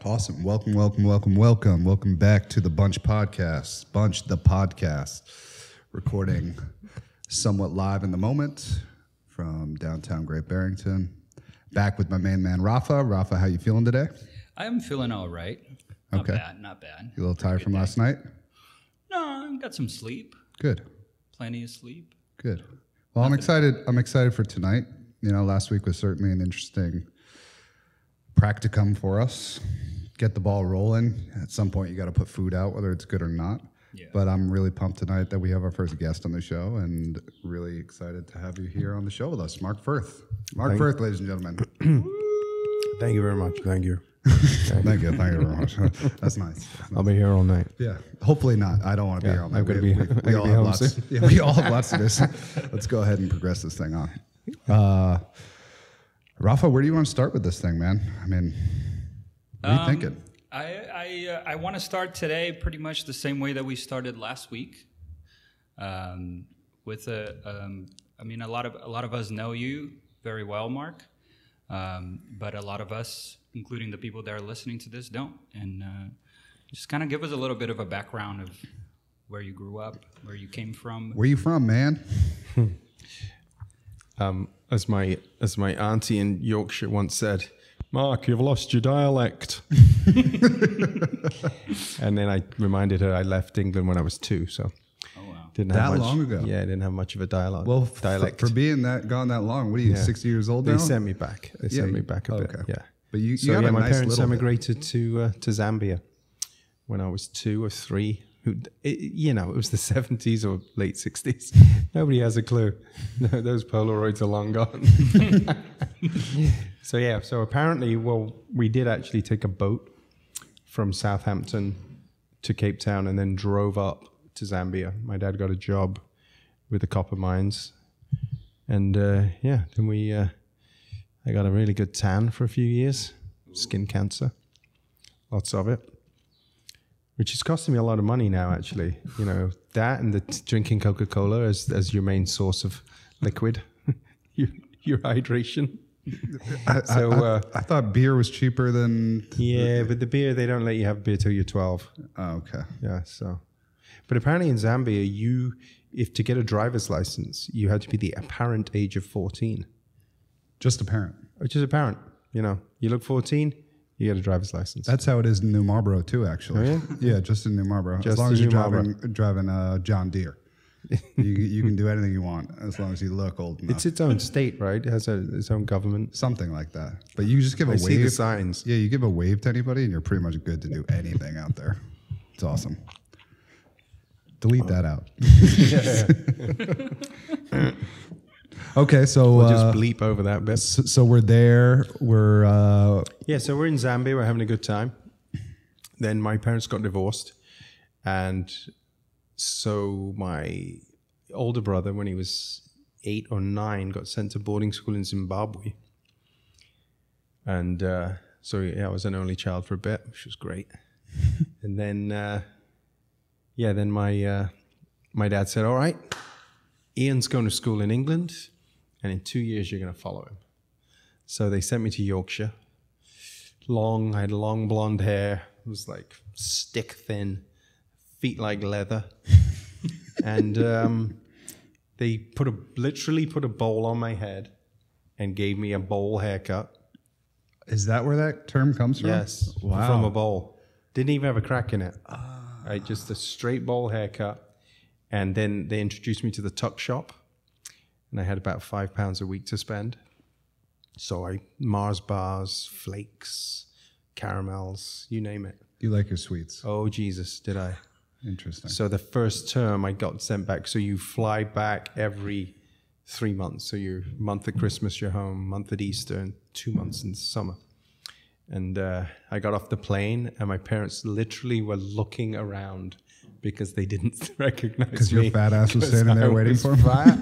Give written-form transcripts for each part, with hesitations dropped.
Awesome. Welcome back to the Bunch Podcast. Bunch the Podcast. Recording somewhat live in the moment from downtown Great Barrington. Back with my main man, Rafa. Rafa, how you feeling today? I'm feeling all right. Not bad. You a little tired from last night? No, I got some sleep. Good. Plenty of sleep. Good. Well, I'm excited for tonight. You know, last week was certainly an interesting practicum for us. Get the ball rolling. At some point, you got to put food out, whether it's good or not. Yeah. But I'm really pumped tonight that we have our first guest on the show, and really excited to have you here on the show with us, Mark Firth. Mark Firth, ladies and gentlemen. Thank you very much. Thank you. Thank you very much. That's nice. I'll be here all night. Yeah. Hopefully not. I don't want to be here all night. I'm going to be we all have lots. Yeah, we all have lots of this. Let's go ahead and progress this thing on. Rafa, where do you want to start with this thing, man? I mean, what are you thinking? I want to start today pretty much the same way that we started last week. With I mean, a lot of us know you very well, Mark, but a lot of us, including the people that are listening to this, don't. And just kind of give us a little bit of a background of where you grew up, where you came from. Where you from, man? As my auntie in Yorkshire once said, Mark, you've lost your dialect. And then I reminded her I left England when I was 2, so didn't have much, long ago. Yeah, I didn't have much of a dialect. Well, for being gone that long, what are you, 60 years old now? They sent me back. They sent me back a bit. Yeah, but you so got a my nice parents little emigrated to Zambia when I was 2 or 3. It was the 70s or late 60s. Nobody has a clue. No, those Polaroids are long gone. So apparently, we did actually take a boat from Southampton to Cape Town and then drove up to Zambia. My dad got a job with the copper mines. And then I got a really good tan for a few years, skin cancer, lots of it. Which is costing me a lot of money now, actually. You know, that and drinking Coca-Cola as your main source of liquid, your hydration. I thought beer was cheaper than... Yeah, but the beer, they don't let you have beer till you're 12. Oh, okay. Yeah, so... But apparently in Zambia, if to get a driver's license, you had to be the apparent age of 14. Just apparent? Which is apparent. You know, you look 14... You get a driver's license. That's how it is in New Marlboro too, actually. Oh, yeah? Yeah, just in New Marlboro. Just as long as you're Marlboro. driving John Deere, you can do anything you want as long as you look old enough. It's its own state, right? It has its own government. Something like that. But you just give a wave. See the signs. Yeah, you give a wave to anybody, and you're pretty much good to do anything out there. It's awesome. Delete that out. Okay, so we'll just bleep over that bit. So we're there. We're so we're in Zambia. We're having a good time. Then my parents got divorced, and so my older brother, when he was 8 or 9, got sent to boarding school in Zimbabwe. And I was an only child for a bit, which was great. And then then my dad said, "All right, Ian's going to school in England, and in 2 years you're going to follow him." So they sent me to Yorkshire. I had long blonde hair. It was like stick thin, feet like leather. And they literally put a bowl on my head and gave me a bowl haircut. Is that where that term comes from? Yes, wow. From a bowl. Didn't even have a crack in it. Just a straight bowl haircut. And then they introduced me to the tuck shop, and I had about £5 a week to spend. So Mars bars, flakes, caramels, you name it. You like your sweets? Oh, Jesus, did I? Interesting. So the first term I got sent back. So you fly back every 3 months. So your month at Christmas, you're home, month at Easter, and 2 months in summer. And I got off the plane, and my parents literally were looking around because they didn't recognize me. Because your fat ass was standing there waiting for him? Fat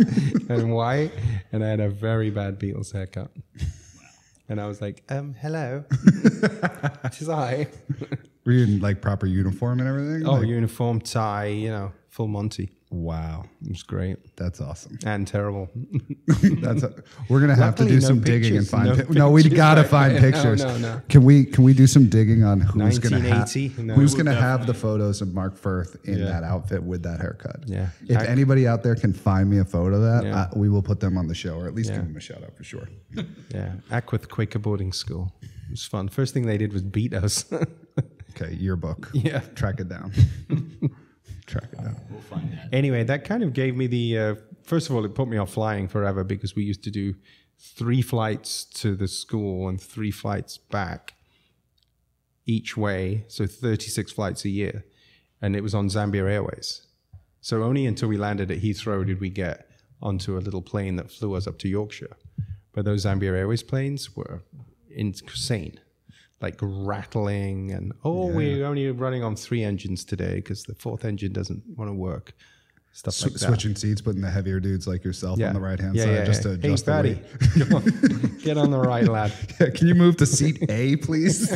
and white, and I had a very bad Beatles haircut. And I was like, hello, this is I. Were you in like proper uniform and everything? Oh, like, uniform, tie, full Monty. Wow. It was great That's awesome. and terrible. We're gonna have to Luckily, do no some digging and pictures, find. no we pictures gotta back find then. pictures. No. Can we do some digging on who's gonna have 1980? No. who's gonna have the photos of Mark Firth in Yeah. that outfit with that haircut? Yeah. If anybody out there can find me a photo of that, Yeah. we will put them on the show, or at least Yeah. give them a shout out for sure. Yeah, Ackworth Quaker boarding school. It was fun. First thing they did was beat us. Okay, yearbook. Yeah. Track it down. Track it down. We'll find that. Anyway, that kind of gave me the first of all, it put me off flying forever because we used to do 3 flights to the school and 3 flights back each way, so 36 flights a year, and it was on Zambia Airways. So only until we landed at Heathrow did we get onto a little plane that flew us up to Yorkshire. But those Zambia Airways planes were insane, like rattling and we're only running on 3 engines today because the 4th engine doesn't want to work. Stuff like that. Switching seats, putting the heavier dudes like yourself on the right hand side just to Hey, adjust the Fatty, weight. come on, get on the right, lad. Yeah, can you move to seat A, please?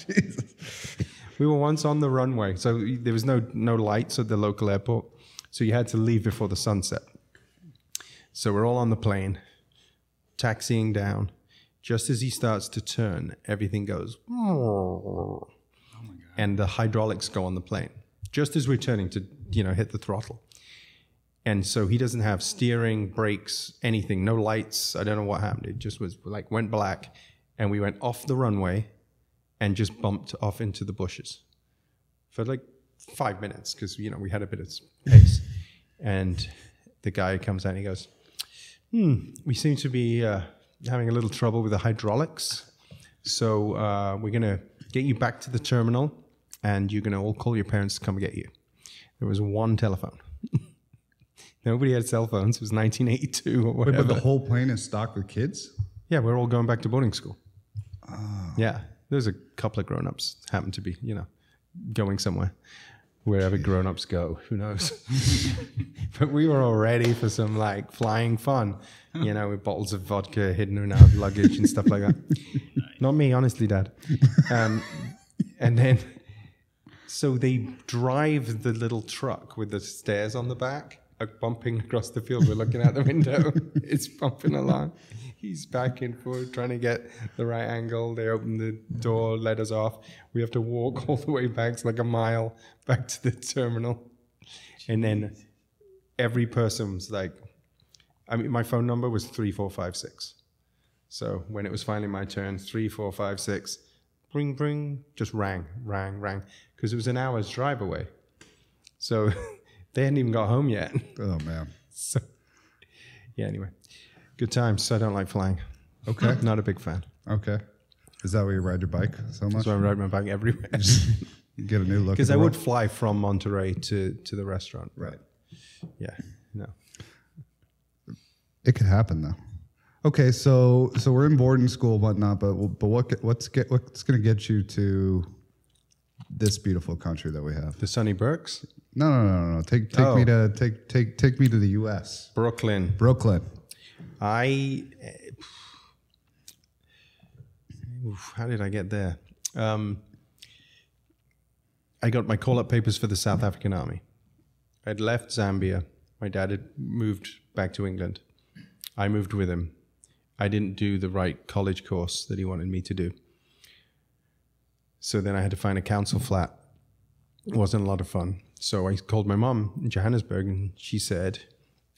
Jesus. We were once on the runway, so there was no lights at the local airport, so you had to leave before the sunset. So we're all on the plane, taxiing down. Just as he starts to turn, everything goes, and the hydraulics go on the plane. Just as we're turning to, hit the throttle. And so he doesn't have steering, brakes, anything, no lights. I don't know what happened. It just was like went black, and we went off the runway and just bumped off into the bushes for like 5 minutes because, we had a bit of pace. And the guy comes out and he goes, we seem to be having a little trouble with the hydraulics. So we're going to get you back to the terminal and you're going to all call your parents to come get you. There was one telephone. Nobody had cell phones. It was 1982 or whatever. Wait, but the whole plane is stocked with kids? Yeah, we're all going back to boarding school. Oh. Yeah, there's a couple of grown-ups happen to be, going somewhere. Wherever grown-ups go, who knows? But we were all ready for some flying fun, with bottles of vodka hidden in our luggage and stuff like that. Not me, honestly, Dad. And then, so they drive the little truck with the stairs on the back, bumping across the field. We're looking out the window. It's bumping along. He's back and forth trying to get the right angle. They open the door, let us off. We have to walk all the way back, it's like a mile back to the terminal. And then every person's my phone number was 3456. So when it was finally my turn, 3456, bring, bring, just rang. Because it was an hour's drive away. So they hadn't even got home yet. Oh, man. So, yeah, anyway. Good times. I don't like flying. Okay. Not a big fan. Okay. Is that where you ride your bike so much? So I ride my bike everywhere. You get a new look. Because I would fly from Monterey to the restaurant. Right. Yeah. No. It could happen, though. Okay, so we're in boarding school and whatnot, but what's going to get you to this beautiful country that we have? The Sunny Berks? No. Take me to the U.S. Brooklyn. How did I get there? I got my call-up papers for the South African Army. I'd left Zambia. My dad had moved back to England. I moved with him. I didn't do the right college course that he wanted me to do. So then I had to find a council flat. It wasn't a lot of fun. So I called my mom in Johannesburg, and she said,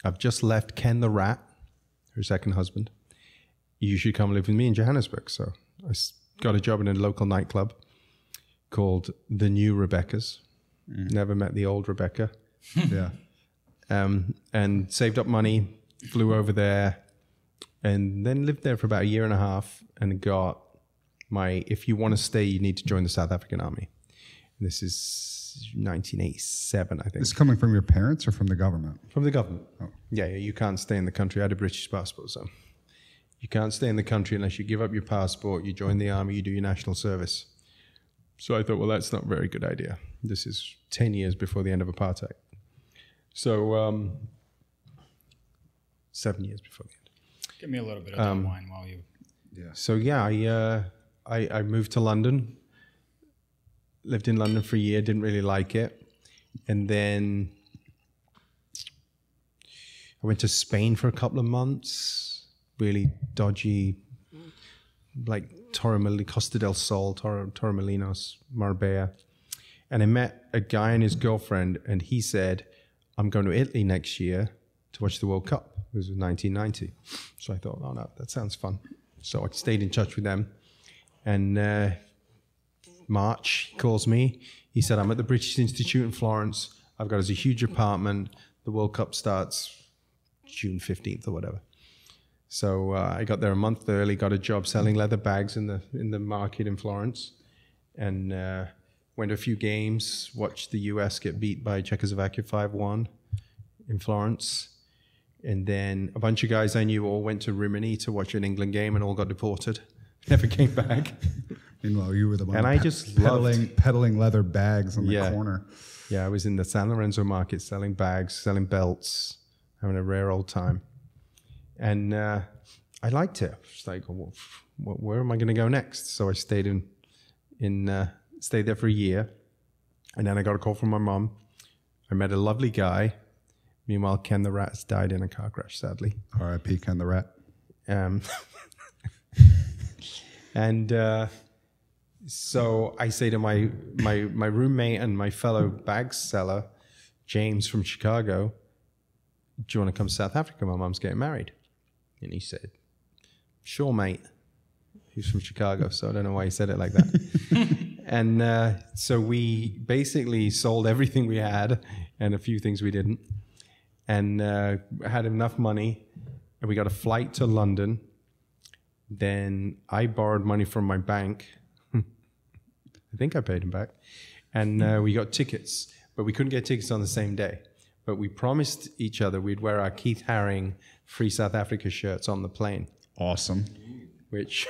I've just left Ken the Rat, her second husband. You should come live with me in Johannesburg. So I got a job in a local nightclub called The New Rebecca's. Never met the old Rebecca. Yeah. And saved up money, flew over there, and then lived there for about 1.5 years and got my, if you want to stay, you need to join the South African Army. And this is 1987, I think. This is coming from your parents or from the government? From the government. Oh. Yeah, you can't stay in the country. I had a British passport, so you can't stay in the country unless you give up your passport, you join the army, you do your national service. So I thought, well, that's not a very good idea. This is 10 years before the end of apartheid. So 7 years before the end. Give me a little bit of that wine while you... Yeah. So yeah, I moved to London, lived in London for a year, didn't really like it. And then I went to Spain for a couple of months, really dodgy, like Costa del Sol, Torremolinos, Marbella. And I met a guy and his girlfriend, and he said, I'm going to Italy next year to watch the World Cup. It was 1990. So I thought, oh no, that sounds fun. So I stayed in touch with them. And March, he calls me. He said, I'm at the British Institute in Florence. I've got a huge apartment. The World Cup starts June 15th or whatever. So I got there a month early, got a job selling leather bags in the market in Florence, and went to a few games, watched the US get beat by Czechoslovakia 5-1 in Florence. And then a bunch of guys I knew all went to Rimini to watch an England game and all got deported. Never came back. Meanwhile, you were the one and I just peddling leather bags on the corner. Yeah, I was in the San Lorenzo market selling bags, selling belts, having a rare old time. And I liked it. It's like, well, where am I going to go next? So I stayed stayed there for a year. And then I got a call from my mom. I met a lovely guy. Meanwhile, Ken the Rat's died in a car crash, sadly. R.I.P. Ken the Rat. And so I say to my roommate and my fellow bag seller, James from Chicago, do you want to come to South Africa? My mom's getting married. And he said, sure, mate. He's from Chicago, so I don't know why he said it like that. And so we basically sold everything we had and a few things we didn't, and had enough money, and we got a flight to London. Then I borrowed money from my bank. I think I paid him back. And we got tickets, but we couldn't get tickets on the same day. But we promised each other we'd wear our Keith Haring Free South Africa shirts on the plane. Awesome. Which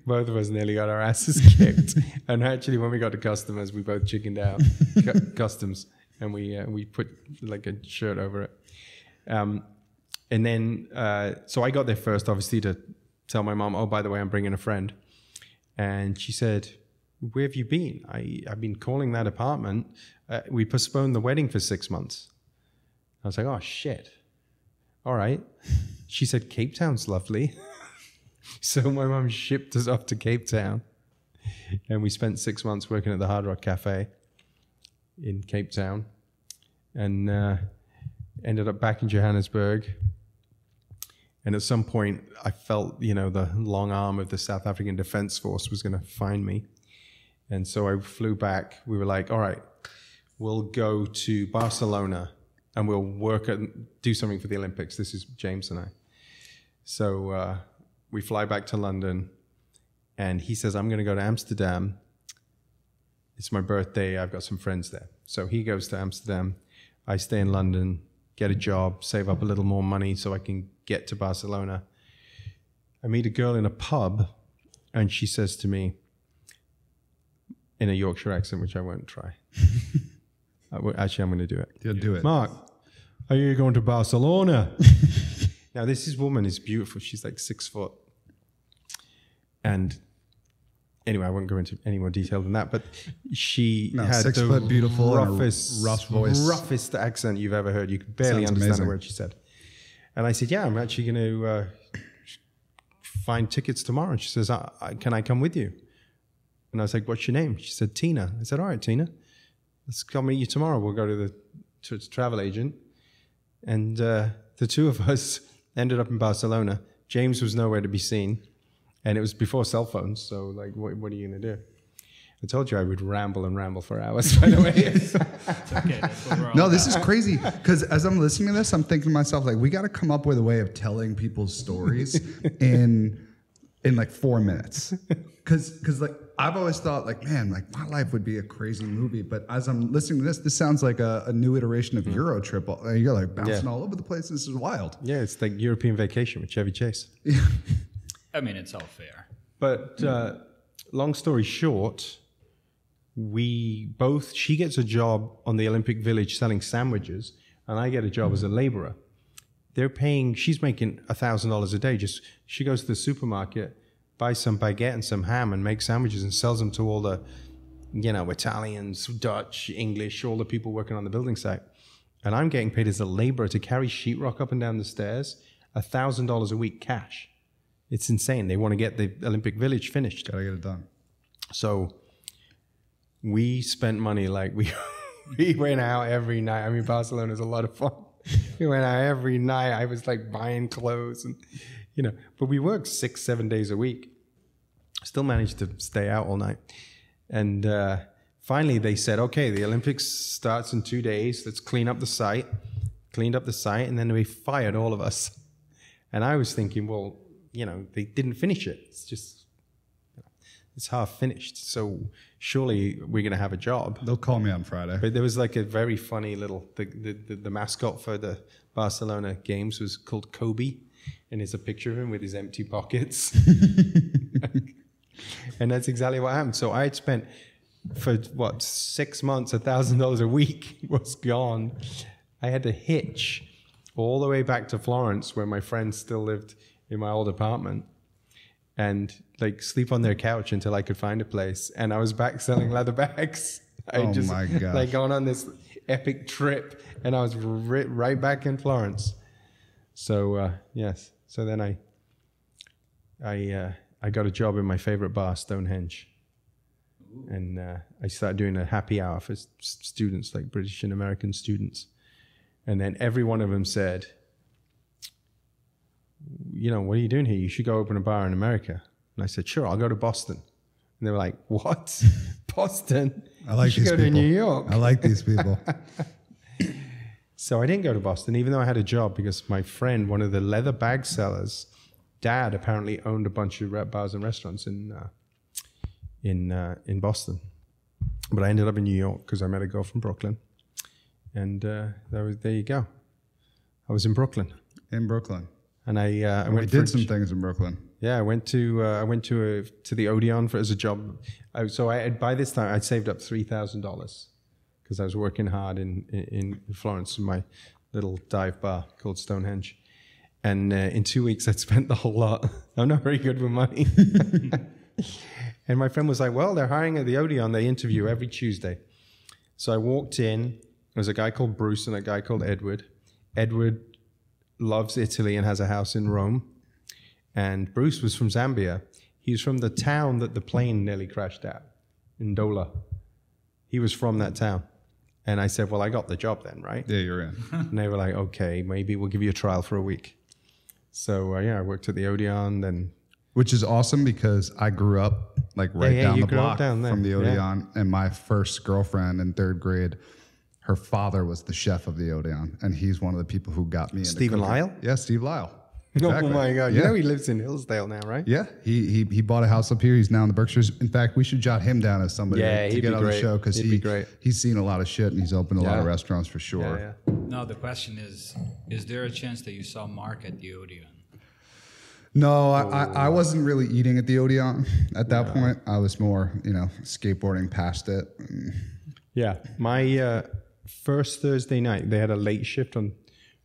both of us nearly got our asses kicked. And actually, when we got to customers, we both chickened out. Customs. And we put like a shirt over it. And then, so I got there first, obviously, to tell my mom, oh, by the way, I'm bringing a friend. And she said, where have you been? I've been calling that apartment. We postponed the wedding for 6 months. I was like, oh, shit. All right. She said, Cape Town's lovely. So my mom shipped us off to Cape Town. And we spent 6 months working at the Hard Rock Cafe in Cape Town. And ended up back in Johannesburg. And at some point, I felt, the long arm of the South African Defense Force was going to find me. And so I flew back. We were like, all right, we'll go to Barcelona and we'll do something for the Olympics. This is James and I. So we fly back to London, and he says, I'm going to go to Amsterdam. It's my birthday. I've got some friends there. So he goes to Amsterdam. I stay in London, get a job, save up a little more money so I can get to Barcelona. I meet a girl in a pub, and she says to me, in a Yorkshire accent, which I won't try. Actually, I'm going to do it. Yeah, do it. Mark, are you going to Barcelona? Now, this woman is beautiful. She's like 6 foot. And anyway, I won't go into any more detail than that, but she had 6 the foot, beautiful, roughest, rough voice. Roughest accent you've ever heard. You could barely Sounds understand amazing. a word she said. And I said, yeah, I'm actually going to find tickets tomorrow. And she says, can I come with you? And I was like, what's your name? She said, Tina. I said, all right, Tina, let's come meet you tomorrow. We'll go to the travel agent. And the two of us ended up in Barcelona. James was nowhere to be seen. And it was before cell phones. So, like, what are you going to do? I told you I would ramble and ramble for hours, by the way. It's okay. That's what we're all No, this is crazy. Because as I'm listening to this, I'm thinking to myself, like, we got to come up with a way of telling people's stories in like 4 minutes. Because like, I've always thought, like, man, like, my life would be a crazy movie. But as I'm listening to this sounds like a new iteration of Euro Trip. You're like bouncing all over the place. This is wild. Yeah, it's like European Vacation with Chevy Chase. I mean, it's all fair. But long story short, she gets a job on the Olympic Village selling sandwiches, and I get a job as a laborer. She's making $1,000 a day. She goes to the supermarket, buys some baguette and some ham and makes sandwiches and sells them to all the, Italians, Dutch, English, all the people working on the building site. And I'm getting paid as a laborer to carry sheetrock up and down the stairs, $1,000 a week cash. It's insane. They want to get the Olympic Village finished. Gotta get it done. So we spent money like we went out every night. I mean, Barcelona's a lot of fun. We went out every night. I was like buying clothes and, but we worked 6-7 days a week. Still managed to stay out all night. And finally they said, okay, the Olympics starts in 2 days. Let's clean up the site. Cleaned up the site, and then they fired all of us. And I was thinking, well, they didn't finish it. It's just, it's half finished. So surely we're going to have a job. They'll call me on Friday. But there was like a very funny little, the mascot for the Barcelona games was called Kobe. And there's a picture of him with his empty pockets. And that's exactly what happened. So I had spent for 6 months, $1,000 a week was gone. I had to hitch all the way back to Florence, where my friends still lived in my old apartment, and like sleep on their couch until I could find a place. And I was back selling leather bags. I just my gosh. like gone on this epic trip, and I was right back in Florence. So yes. So then I got a job in my favorite bar, Stonehenge. Ooh. And I started doing a happy hour for students, like British and American students. And then every one of them said, what are you doing here? You should go open a bar in America. And I said, sure, I'll go to Boston. And they were like, what? Boston? I like you these should go people. to New York. I like these people. So I didn't go to Boston, even though I had a job, because my friend, one of the leather bag sellers, dad apparently owned a bunch of bars and restaurants in Boston. But I ended up in New York because I met a girl from Brooklyn. And there you go. I was in Brooklyn. In Brooklyn. And I we went did some things in Brooklyn. Yeah, I went to the Odeon as a job. By this time I'd saved up $3,000 because I was working hard in Florence in my little dive bar called Stonehenge. And in 2 weeks I'd spent the whole lot. I'm not very good with money. And my friend was like, well, they're hiring at the Odeon. They interview every Tuesday. So I walked in. There was a guy called Bruce and a guy called Edward. Edward loves Italy and has a house in Rome. And Bruce was from Zambia. He's from the town that the plane nearly crashed at, in Ndola. He was from that town. And I said, well, I got the job then, right? Yeah, you're in. And they were like, okay, maybe we'll give you a trial for a week. So, I worked at the Odeon. Then, which is awesome because I grew up like down the block from the Odeon. Yeah. And my first girlfriend in 3rd grade, her father was the chef of the Odeon. And he's one of the people who got me into Stephen cooking. Lyle? Yeah, Steve Lyle. Exactly. Oh my God! Yeah. He lives in Hillsdale now, right? Yeah, he bought a house up here. He's now in the Berkshires. In fact, we should jot him down as somebody to get on the show because he's seen a lot of shit and he's opened a lot of restaurants for sure. Yeah. Now the question is there a chance that you saw Mark at the Odeon? No, I wasn't really eating at the Odeon at that point. I was more, skateboarding past it. Yeah, my first Thursday night, they had a late shift on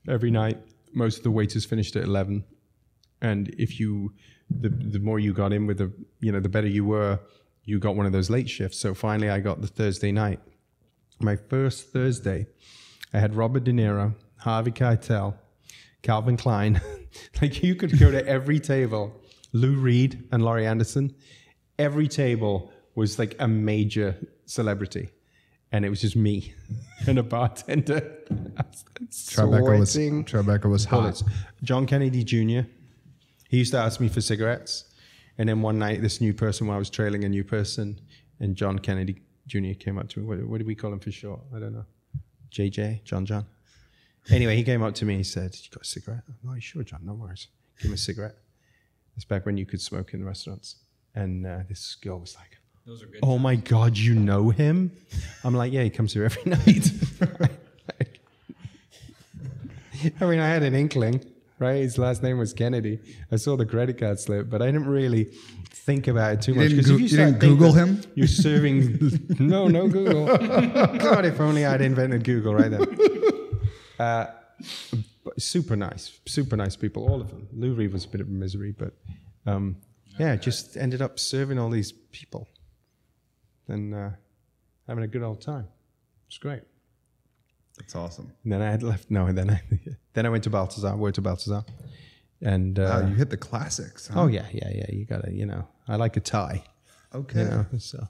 every night. Most of the waiters finished at 11, and if the more you got in with the better you were, you got one of those late shifts. So finally, I got the Thursday night. My first Thursday, I had Robert De Niro, Harvey Keitel, Calvin Klein. Like you could go to every table. Lou Reed and Laurie Anderson. Every table was like a major celebrity. And it was just me and a bartender. Tribeca was hot. John Kennedy Jr. He used to ask me for cigarettes. And then one night, this new person, while I was trailing a new person, and John Kennedy Jr. came up to me. What do we call him for short? I don't know. JJ? John? Anyway, he came up to me. He said, you got a cigarette? I'm like, sure, John, no worries. Give me a cigarette. It's back when you could smoke in restaurants. And this girl was like, those are good. Oh my God, you know him? I'm like, yeah, he comes here every night. I mean, I had an inkling, right? His last name was Kennedy. I saw the credit card slip, but I didn't really think about it too much. Because you didn't Google him? You're serving... No Google. God, if only I'd invented Google right then. Super nice people, all of them. Lou Reed was a bit of a misery, but just ended up serving all these people. And having a good old time. It's great. That's awesome. And then I had left. No, and then I went to Balthazar. Worked to Balthazar, and Wow, you hit the classics. Huh? oh yeah. You gotta, I like a tie. Okay. So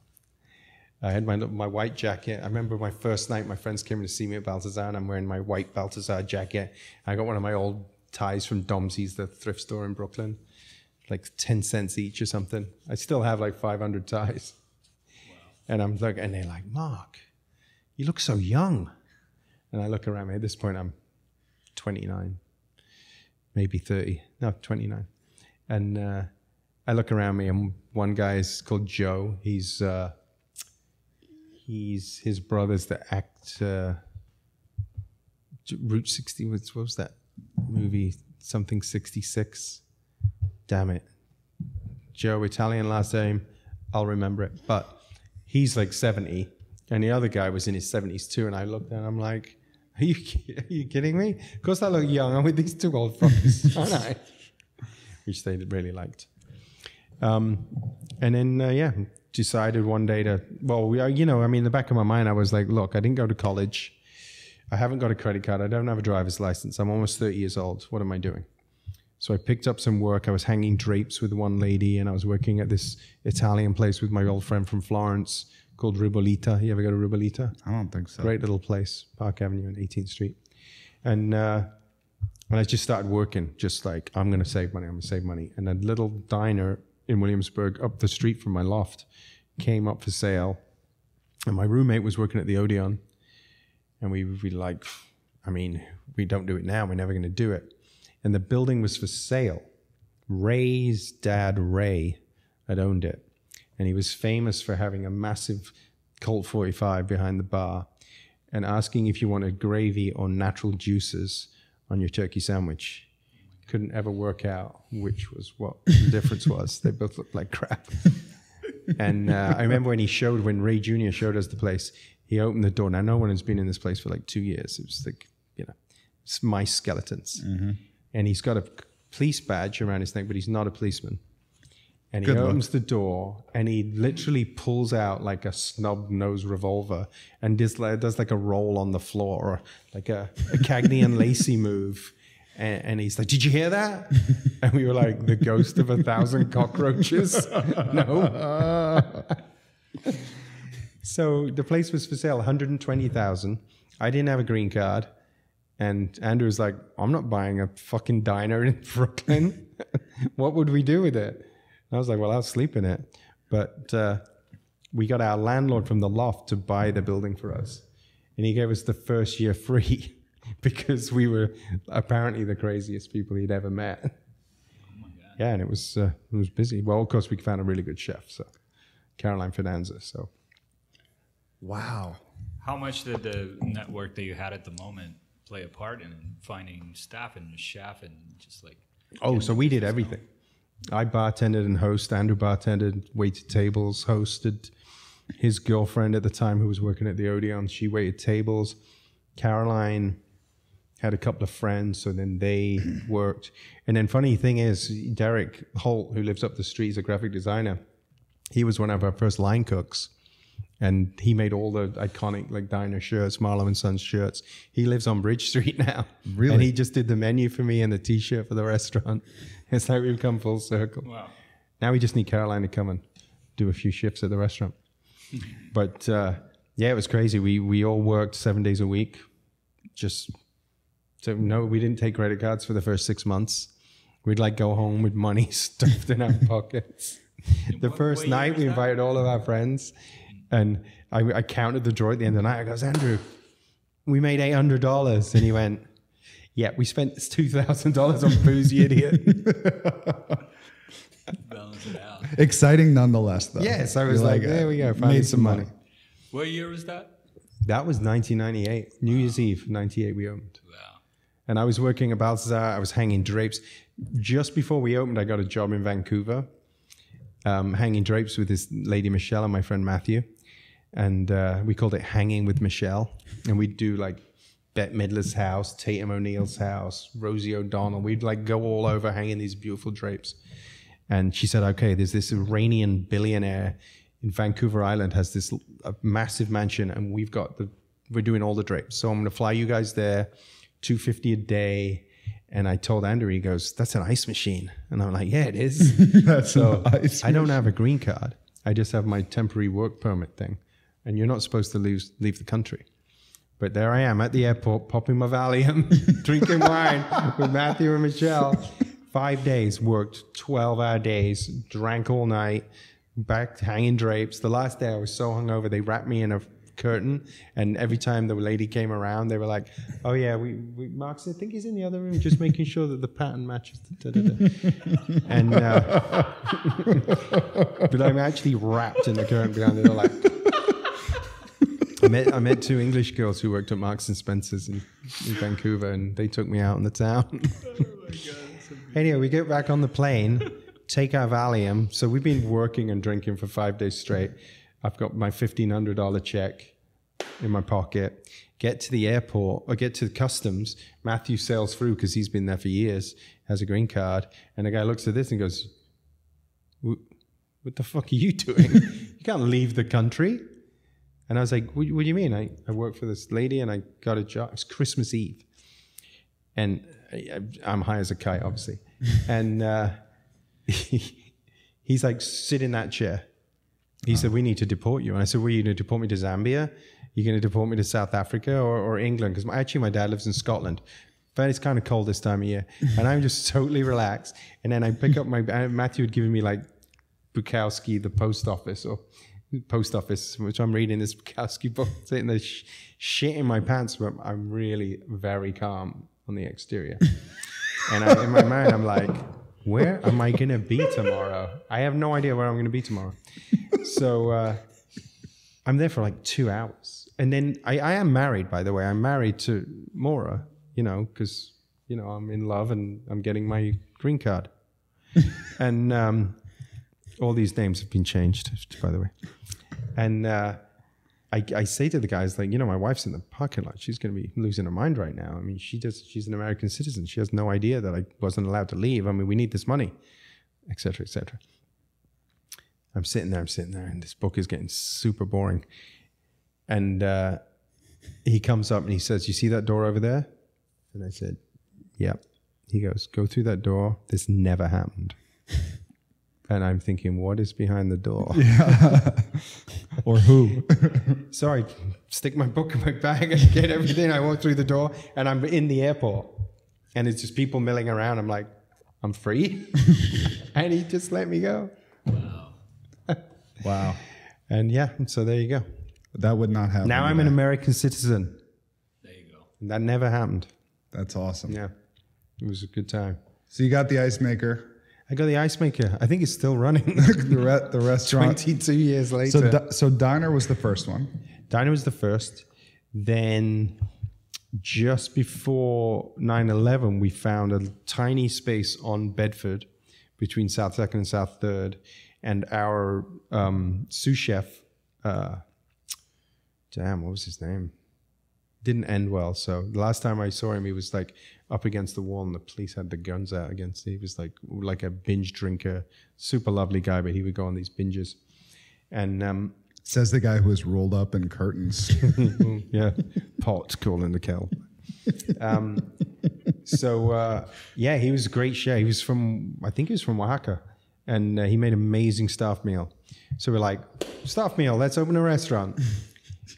I had my white jacket. I remember my first night, my friends came to see me at Balthazar, and I'm wearing my white Balthazar jacket. I got one of my old ties from Domsey's, the thrift store in Brooklyn, like 10 cents each or something. I still have like 500 ties. Wow. And I'm like, and they're like, Mark, you look so young. And I look around me. At this point, I'm 29, maybe 30. No, 29. And I look around me, and one guy is called Joe. He's his brother's the actor. Route 60. What was that movie? Something 66. Damn it. Joe, Italian last name. I'll remember it. But he's like 70, and the other guy was in his 70s too. And I looked and I'm like, Are you kidding me? Of course I look young. I'm with these two old fuckers, aren't I? Which they really liked. And then, decided one day to, in the back of my mind, I was like, look, I didn't go to college. I haven't got a credit card. I don't have a driver's license. I'm almost 30 years old. What am I doing? So I picked up some work. I was hanging drapes with one lady, and I was working at this Italian place with my old friend from Florence called Ribolita. You ever go to Ribolita? I don't think so. Great little place, Park Avenue and 18th Street. And I just started working, just like, I'm going to save money. And a little diner in Williamsburg up the street from my loft came up for sale. And my roommate was working at the Odeon. And we don't do it now. We're never going to do it. And the building was for sale. Ray's dad, Ray, had owned it. And he was famous for having a massive Colt 45 behind the bar and asking if you wanted gravy or natural juices on your turkey sandwich. Couldn't ever work out which was what the difference was. They both looked like crap. And I remember when Ray Jr. showed us the place, he opened the door. Now, no one has been in this place for like 2 years. It was like, it's mice skeletons. Mm-hmm. And he's got a police badge around his neck, but he's not a policeman. And he opens the door, and he literally pulls out like a snub-nosed revolver and does like a roll on the floor, or like a Cagney and Lacey move. And he's like, "Did you hear that?" And we were like, "The ghost of 1,000 cockroaches." No. So the place was for sale, $120,000. I didn't have a green card. And Andrew was like, "I'm not buying a fucking diner in Brooklyn. What would we do with it?" I was like, well, I'll sleep in it. But we got our landlord from the loft to buy the building for us. And he gave us the first year free because we were apparently the craziest people he'd ever met. Oh my God. Yeah, and it was busy. Well, of course, we found a really good chef, so Caroline Finanza. So, wow. How much did the network that you had at the moment play a part in finding staff and a chef and just like... Oh, so we did everything. I bartended and hosted. Andrew bartended, waited tables, hosted. His girlfriend at the time, who was working at the Odeon, she waited tables. Caroline had a couple of friends, so then they worked. And then funny thing is, Derek Holt, who lives up the street, is a graphic designer. He was one of our first line cooks. And he made all the iconic like diner shirts, Marlowe and Sons shirts. He lives on Bridge Street now. Really? And he just did the menu for me and the T-shirt for the restaurant. It's like we've come full circle. Wow. Now we just need Caroline to come and do a few shifts at the restaurant. But it was crazy. We all worked 7 days a week. We didn't take credit cards for the first 6 months. We'd like go home with money stuffed in our pockets. The first night we invited all of our friends. And I counted the drawer at the end of the night. I goes, Andrew, we made $800. And he went, yeah, we spent $2,000 on booze, you idiot. Balance it out. Exciting nonetheless, though. Yes, I was like, there we go, made some money. What year was that? That was 1998. New Year's Eve, 98 we opened. Wow. And I was working at Balthazar. I was hanging drapes. Just before we opened, I got a job in Vancouver, hanging drapes with this lady, Michelle, and my friend Matthew. And we called it Hanging with Michelle. And we'd do like Bette Midler's house, Tatum O'Neill's house, Rosie O'Donnell. We'd like go all over hanging these beautiful drapes. And she said, okay, there's this Iranian billionaire in Vancouver Island, has this massive mansion, and we've got the we're doing all the drapes. So I'm going to fly you guys there, $250 a day. And I told Andrew, he goes, that's an ice machine. And I'm like, yeah, it is. I don't have a green card. I just have my temporary work permit thing. And you're not supposed to leave the country. But there I am at the airport, popping my Valium, drinking wine with Matthew and Michelle. 5 days, worked 12-hour days, drank all night, back hanging drapes. The last day I was so hungover, they wrapped me in a curtain, and every time the lady came around, they were like, "Oh yeah, we Mark's, I think he's in the other room, just making sure that the pattern matches." And but I'm actually wrapped in the curtain behind the door, like. I met 2 English girls who worked at Marks and Spencer's in Vancouver, and they took me out in the town. Oh my God. Anyway, we get back on the plane, take our Valium. So we've been working and drinking for 5 days straight. I've got my $1,500 check in my pocket. Get to the airport, or get to customs. Matthew sails through because he's been there for years, has a green card. And the guy looks at this and goes, "What the fuck are you doing? You can't leave the country." And I was like, what do you mean? I work for this lady and I got a job. It's Christmas Eve. And I'm high as a kite, obviously. And he's like, sit in that chair. He said, we need to deport you. And I said, well, are you going to deport me to Zambia? You're going to deport me to South Africa or England? Because actually my dad lives in Scotland. But it's kind of cold this time of year. And I'm just totally relaxed. And then I pick up Matthew had given me like Bukowski, the post office, which I'm reading this Bukowski book, sitting there shit in my pants, but I'm really very calm on the exterior. And in my mind, I'm like, where am I going to be tomorrow? I have no idea where I'm going to be tomorrow. So I'm there for like 2 hours. And then I am married, by the way. I'm married to Maura, because, I'm in love and I'm getting my green card. And all these names have been changed, by the way. And I say to the guys, like, my wife's in the parking lot. She's going to be losing her mind right now. I mean, she's an American citizen. She has no idea that I wasn't allowed to leave. I mean, we need this money, et cetera, et cetera. I'm sitting there, and this book is getting super boring. And he comes up and he says, you see that door over there? And I said, yep. He goes, go through that door. This never happened. And I'm thinking, what is behind the door? Yeah. Or who? So I stick my book in my bag and get everything. I walk through the door and I'm in the airport. And it's just people milling around. I'm like, I'm free? And he just let me go. Wow. And yeah, so there you go. That would not happen. Now I'm an American citizen. There you go. And that never happened. That's awesome. Yeah. It was a good time. So you got the ice maker. I got the ice maker. I think it's still running. the restaurant. 22 years later. So Diner was the first one. Diner was the first. Then just before 9/11, we found a tiny space on Bedford between South 2nd and South 3rd. And our sous chef, what was his name? Didn't end well. So the last time I saw him, he was like up against the wall and the police had the guns out against him. He was like a binge drinker, super lovely guy, but he would go on these binges. And says the guy who was rolled up in curtains. Yeah, pot calling the kettle. Yeah, he was a great chef. He was from Oaxaca. And he made amazing staff meal. So we're like, staff meal, let's open a restaurant.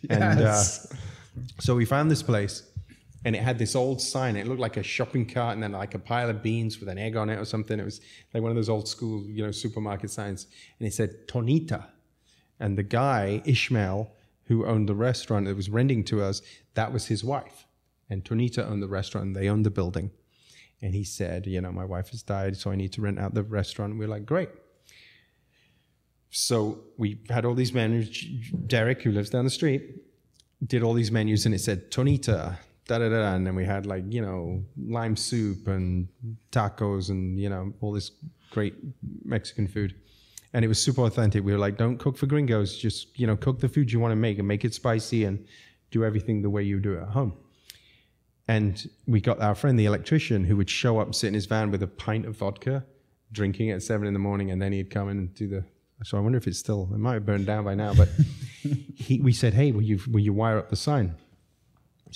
Yes. And so we found this place, and it had this old sign. It looked like a shopping cart and then like a pile of beans with an egg on it or something. It was like one of those old school, supermarket signs. And it said Tonita. And the guy, Ishmael, who owned the restaurant that was renting to us, that was his wife. And Tonita owned the restaurant, and they owned the building. And he said, my wife has died, so I need to rent out the restaurant. And we're like, great. So we had all these menus. Derek, who lives down the street, did all these menus, and it said Tonita, da-da-da. And then we had lime soup and tacos and, all this great Mexican food. And it was super authentic. We were like, don't cook for gringos. Just, cook the food you want to make and make it spicy and do everything the way you do it at home. And we got our friend, the electrician, who would show up, sit in his van with a pint of vodka, drinking at 7 a.m, and then he'd come in and do so I wonder if it might have burned down by now, but we said, hey, will you wire up the sign?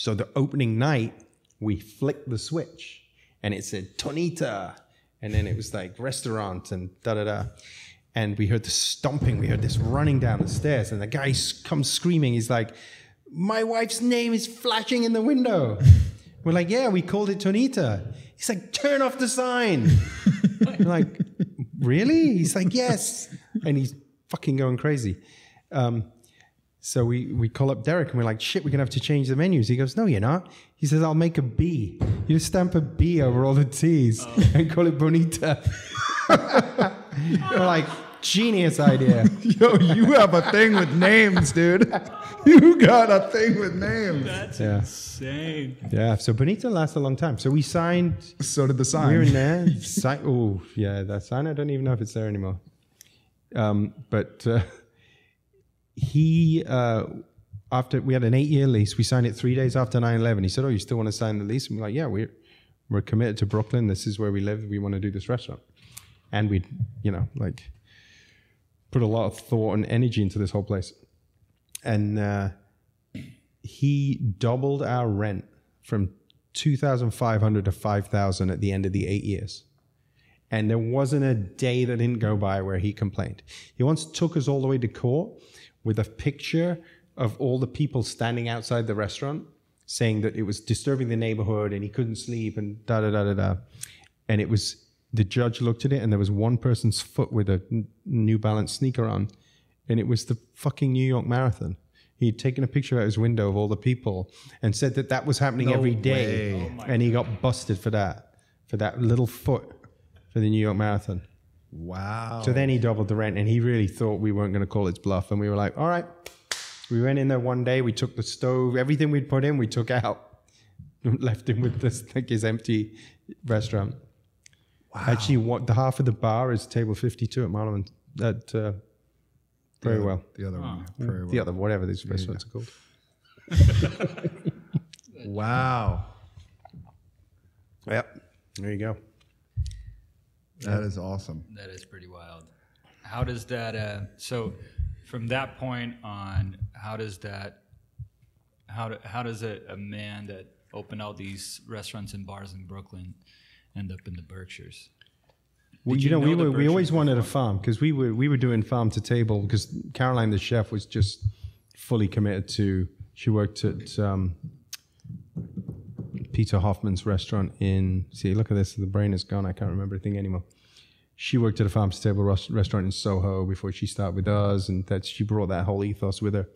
So the opening night, we flicked the switch and it said Tonita. And then it was like restaurant and da-da-da. And we heard the stomping. We heard this running down the stairs. And the guy comes screaming. He's like, my wife's name is flashing in the window. We're like, yeah, we called it Tonita. He's like, turn off the sign. We're like, really? He's like, yes. And he's fucking going crazy. So we call up Derek and we're like, shit, we're going to have to change the menus. He goes, no, you're not. He says, I'll make a B. You just stamp a B over all the T's and call it Bonita. We're like, genius idea. Yo, you have a thing with names, dude. You got a thing with names. That's insane. Yeah, so Bonita lasts a long time. So we signed. So did the sign. We were in there. Oh, yeah, that sign, I don't even know if it's there anymore. After we had an 8-year lease, we signed it 3 days after 9/11. He said, oh, you still want to sign the lease? And we're like, yeah, we're committed to Brooklyn. This is where we live. We want to do this restaurant. And we, put a lot of thought and energy into this whole place. And he doubled our rent from $2,500 to $5,000 at the end of the 8 years. And there wasn't a day that didn't go by where he complained. He once took us all the way to court with a picture of all the people standing outside the restaurant saying that it was disturbing the neighborhood and he couldn't sleep and da-da-da-da-da. And it was, the judge looked at it and there was one person's foot with a New Balance sneaker on, and it was the fucking New York Marathon. He'd taken a picture out his window of all the people and said that that was happening every day. And he got busted for that little foot for the New York Marathon. Wow. So then he doubled the rent and he really thought we weren't going to call its bluff. And we were like, all right. We went in there one day, we took the stove, everything we'd put in, we took out. Left him with this, like his empty restaurant. Wow. Actually, the half of the bar is table 52 at Marlon, at Prairie Whale. The other one, Prairie Whale. The other, whatever these restaurants are called. Wow. Yep. There you go. That is awesome. That is pretty wild. How does that, so from that point on, how does a man that opened all these restaurants and bars in Brooklyn end up in the Berkshires? Well, we always wanted a farm because we were doing farm to table because Caroline, the chef, was just fully committed to. She worked at Peter Hoffman's restaurant in. See, look at this. The brain is gone. I can't remember a thing anymore. She worked at a farm to table restaurant in Soho before she started with us, and that she brought that whole ethos with her.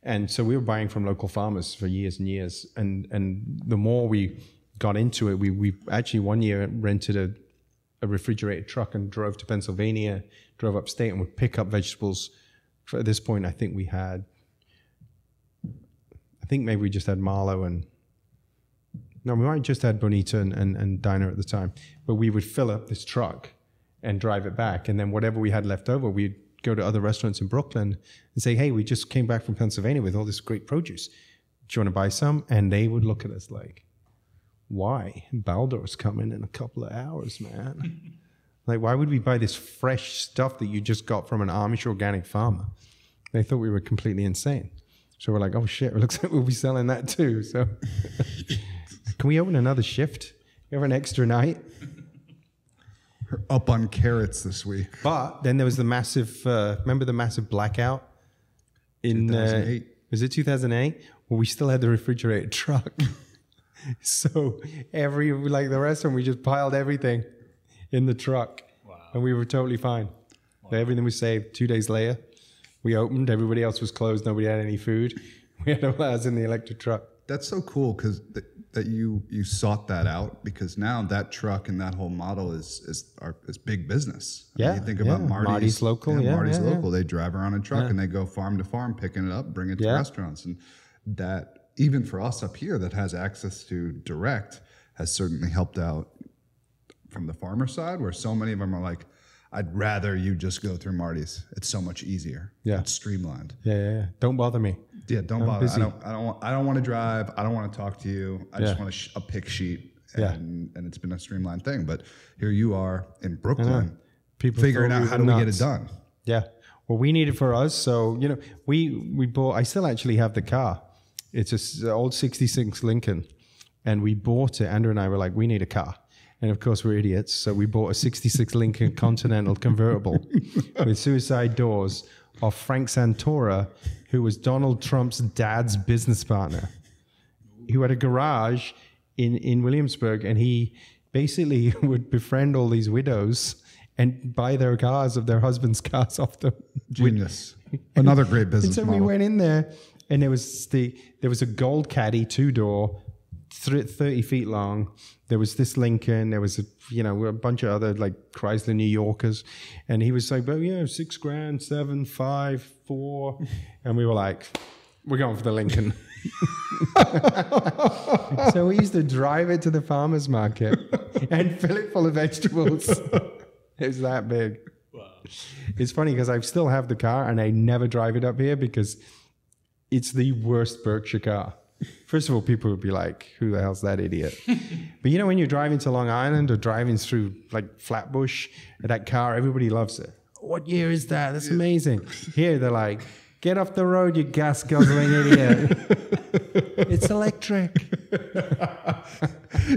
And so we were buying from local farmers for years and years. And the more we got into it, we actually one year rented a refrigerated truck and drove to Pennsylvania, drove upstate, and would pick up vegetables. At this point, I think maybe we just had Marlowe and... No, we might have just had Bonita and Diner at the time. But we would fill up this truck and drive it back. And then whatever we had left over, we'd go to other restaurants in Brooklyn and say, hey, we just came back from Pennsylvania with all this great produce. Do you want to buy some? And they would look at us like, why? Baldor's coming in a couple of hours, man. Like, why would we buy this fresh stuff that you just got from an Amish organic farmer? They thought we were completely insane. So we're like, oh shit, it looks like we'll be selling that too. So can we open another shift? You have an extra night? We're up on carrots this week. But then there was the massive, remember the massive blackout in 2008? Was it 2008? Well, we still had the refrigerated truck. So like the restaurant, we just piled everything in the truck. Wow. And we were totally fine. Wow. Everything was saved. 2 days later, we opened. Everybody else was closed. Nobody had any food. We had all ours in the electric truck. That's so cool because that you sought that out, because now that truck and that whole model is big business. I mean, you think about Marty's local. Marty's local. They drive around a truck and they go farm to farm, picking it up, bring it to restaurants. And that, even for us up here that has access to direct, has certainly helped out from the farmer side, where so many of them are like, I'd rather you just go through Marty's. It's so much easier. Yeah. It's streamlined. Yeah. Don't bother me. Yeah, don't bother. I don't want to drive. I don't want to talk to you. I just want a pick sheet. And it's been a streamlined thing. But here you are in Brooklyn, people figuring out how do we get it done. Yeah. Well, we need it for us. So, we bought, I still actually have the car. It's an old 66 Lincoln. And we bought it. Andrew and I were like, we need a car. And of course, we're idiots. So we bought a 66 Lincoln Continental convertible with suicide doors of Frank Santora, who was Donald Trump's dad's business partner, who had a garage in Williamsburg. And he basically would befriend all these widows and buy their cars of their husband's cars off them. Genius. Another great business and so model. we went in there, and there was a gold caddy 2-door, 30 feet long. There was this Lincoln. There was a bunch of other like Chrysler New Yorkers, and he was like, "Well, yeah, $6,000, 7, 5, 4," and we were like, "We're going for the Lincoln." So we used to drive it to the farmer's market and fill it full of vegetables. It was that big. Wow. It's funny because I still have the car and I never drive it up here because it's the worst Berkshire car. First of all, people would be like, who the hell's that idiot? But when you're driving to Long Island or driving through like Flatbush, that car, everybody loves it. What year is that? That's amazing. Here, they're like, get off the road, you gas guzzling idiot. It's electric.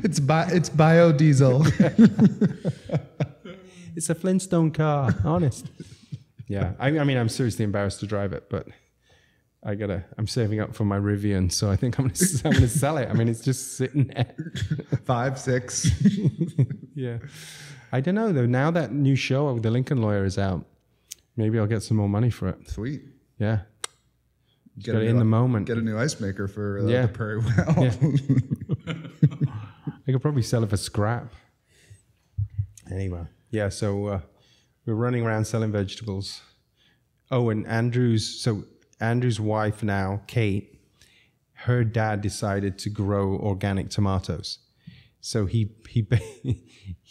It's biodiesel. It's a Flintstone car, honest. Yeah, I mean, I'm seriously embarrassed to drive it, but I'm saving up for my Rivian, so I think I'm gonna sell it. I mean, it's just sitting there. 5, 6. Yeah. I don't know, though. Now that new show of The Lincoln Lawyer is out, maybe I'll get some more money for it. Sweet. Yeah. Get it in the moment. Get a new ice maker for the Prairie Whale. Yeah. I could probably sell it for scrap. Anyway. Yeah, so we're running around selling vegetables. Oh, and Andrew's wife now, Kate, her dad decided to grow organic tomatoes. So he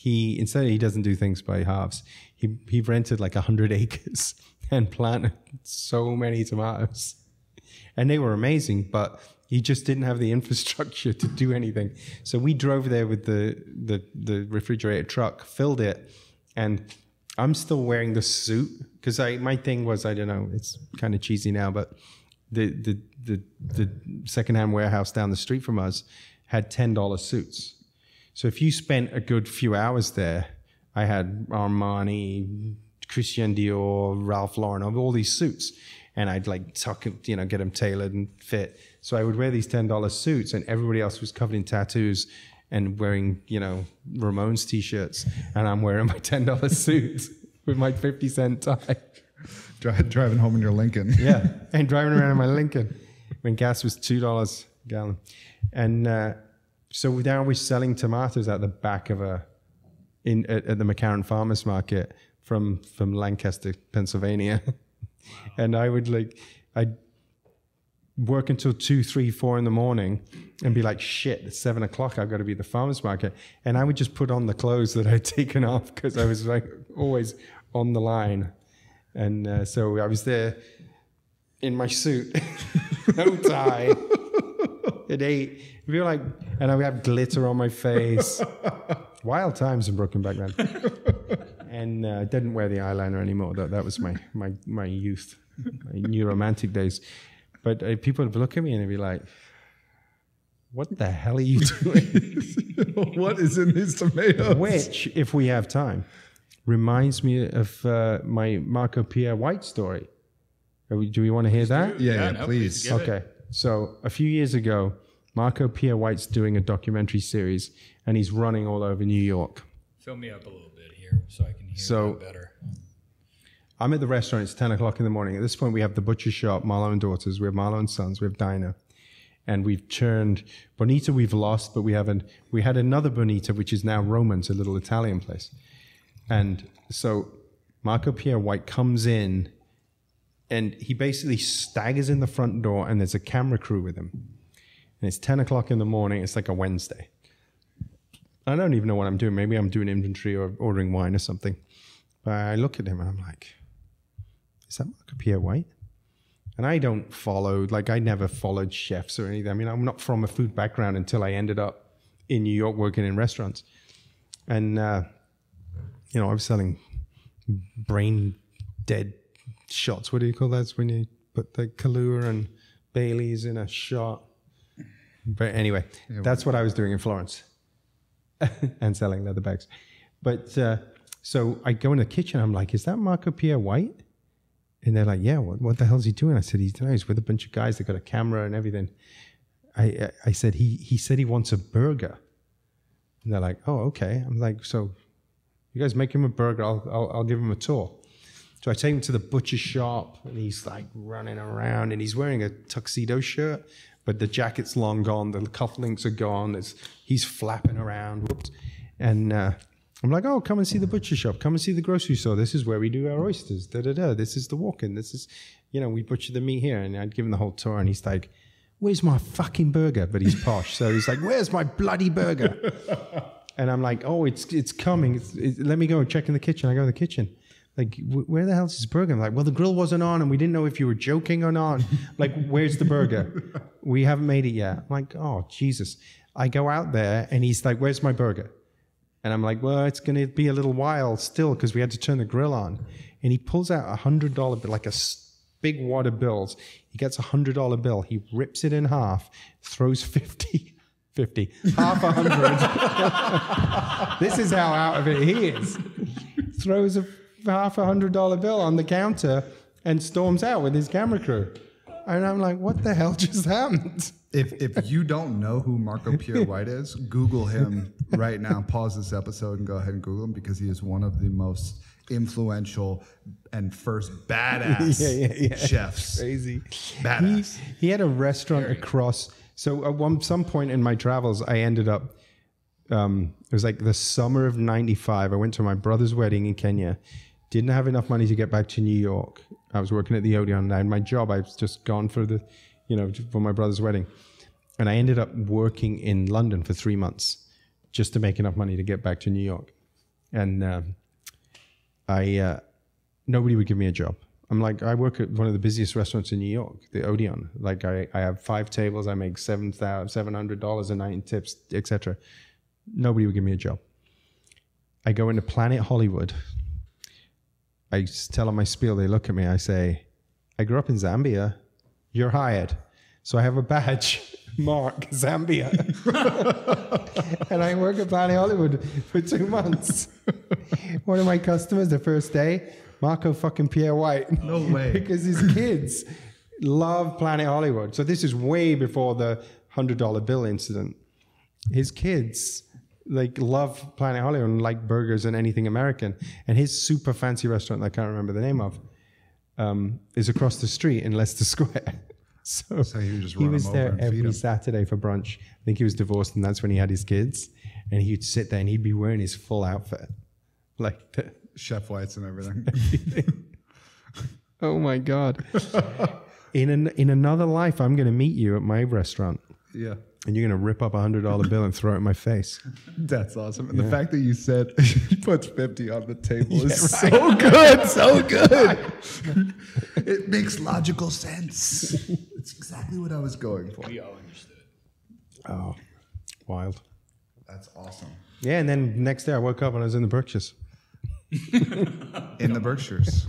instead he doesn't do things by halves. He rented like 100 acres and planted so many tomatoes. And they were amazing, but he just didn't have the infrastructure to do anything. So we drove there with the refrigerated truck, filled it, and I'm still wearing the suit because my thing was, I don't know, it's kind of cheesy now, but the secondhand warehouse down the street from us had $10 suits. So if you spent a good few hours there, I had Armani, Christian Dior, Ralph Lauren, all these suits, and I'd like get them tailored and fit. So I would wear these $10 suits, and everybody else was covered in tattoos and wearing, Ramones t-shirts, and I'm wearing my $10 suit with my 50-cent tie. Driving home in your Lincoln. Yeah, and driving around in my Lincoln when gas was $2 a gallon. And so now we're selling tomatoes at the back of at the McCarran Farmers Market from Lancaster, Pennsylvania. And I'd work until 2, 3, 4 in the morning and be like, shit, it's 7 o'clock, I've got to be at the farmer's market. And I would just put on the clothes that I'd taken off because I was like always on the line. And so I was there in my suit, no tie, at 8. And I would have glitter on my face. Wild times in Brooklyn back then. And I didn't wear the eyeliner anymore. That was my youth, my new romantic days. But people would look at me and they'd be like, what the hell are you doing? What is in these tomatoes? Which, if we have time, reminds me of my Marco Pierre White story. Do we want to hear that? Yeah, please. Okay. So a few years ago, Marco Pierre White's doing a documentary series, and he's running all over New York. Fill me up a little bit here so I can hear that better. I'm at the restaurant. It's 10 o'clock in the morning. At this point, we have the butcher shop, Marlowe and Daughters. We have Marlowe and Sons. We have Diner. And we've churned Bonita. We've lost, but we had another Bonita, which is now Roman's, a little Italian place. And so Marco Pierre White comes in, and he basically staggers in the front door, and there's a camera crew with him. And it's 10 o'clock in the morning. It's like a Wednesday. I don't even know what I'm doing. Maybe I'm doing inventory or ordering wine or something. But I look at him, and I'm like, is that Marco Pierre White? And I don't follow, I never followed chefs or anything. I mean, I'm not from a food background until I ended up in New York working in restaurants. And, I was selling brain dead shots. What do you call that? It's when you put the Kahlua and Bailey's in a shot. But anyway, that's what I was doing in Florence and selling leather bags. But so I go in the kitchen. I'm like, is that Marco Pierre White? And they're like, yeah, what the hell is he doing? I said, he's with a bunch of guys that got a camera and everything. I said, he said he wants a burger. And they're like, oh, okay. I'm like, so you guys make him a burger. I'll give him a tour. So I take him to the butcher shop, and he's like running around, and he's wearing a tuxedo shirt, but the jacket's long gone, the cufflinks are gone. He's flapping around. Whoops. And I'm like, oh, come and see the butcher shop. Come and see the grocery store. This is where we do our oysters. This is the walk-in. This is, we butcher the meat here. And I'd give him the whole tour, and he's like, where's my fucking burger? But he's posh. So he's like, where's my bloody burger? And I'm like, oh, it's coming. Let me go and check in the kitchen. I go in the kitchen. Like, where the hell's his burger? I'm like, well, the grill wasn't on and we didn't know if you were joking or not. Like, where's the burger? We haven't made it yet. I'm like, oh, Jesus. I go out there and he's like, where's my burger? And I'm like, well, it's going to be a little while still because we had to turn the grill on. And he pulls out $100 bill, like a big wad of bills. He gets $100 bill. He rips it in half, throws 50, half 100. This is how out of it he is. Throws half $100 bill on the counter and storms out with his camera crew. And I'm like, what the hell just happened? If you don't know who Marco Pierre White is, Google him right now. Pause this episode and go ahead and Google him because he is one of the most influential and first badass chefs. Crazy. Badass. He had a restaurant across. So at some point in my travels, I ended up, it was like the summer of 95. I went to my brother's wedding in Kenya. Didn't have enough money to get back to New York. I was working at the Odeon, and my job, I was just gone for for my brother's wedding. And I ended up working in London for 3 months just to make enough money to get back to New York. And nobody would give me a job. I'm like, I work at one of the busiest restaurants in New York, the Odeon. Like I have 5 tables, I make $700 a night in tips, etc. Nobody would give me a job. I go into Planet Hollywood. I tell them my spiel. They look at me. I say, I grew up in Zambia. You're hired. So I have a badge, Mark, Zambia. And I work at Planet Hollywood for 2 months. One of my customers, the first day, Marco fucking Pierre White. No way. Because his kids love Planet Hollywood. So this is way before the $100 bill incident. His kids love Planet Hollywood and like burgers and anything American. And his super fancy restaurant, I can't remember the name of, is across the street in Leicester Square. So he was there every Saturday for brunch. I think he was divorced, and that's when he had his kids. And he'd sit there and he'd be wearing his full outfit, like the Chef Whites and everything. Oh my God! In another life, I'm going to meet you at my restaurant. Yeah. And you're going to rip up $100 bill and throw it in my face. That's awesome. And the fact that you said he puts 50 on the table is so good. So good. It makes logical sense. It's exactly what I was going for. We all understood. Oh, wild. That's awesome. Yeah, and then next day I woke up and I was in the Berkshires. In the Berkshires.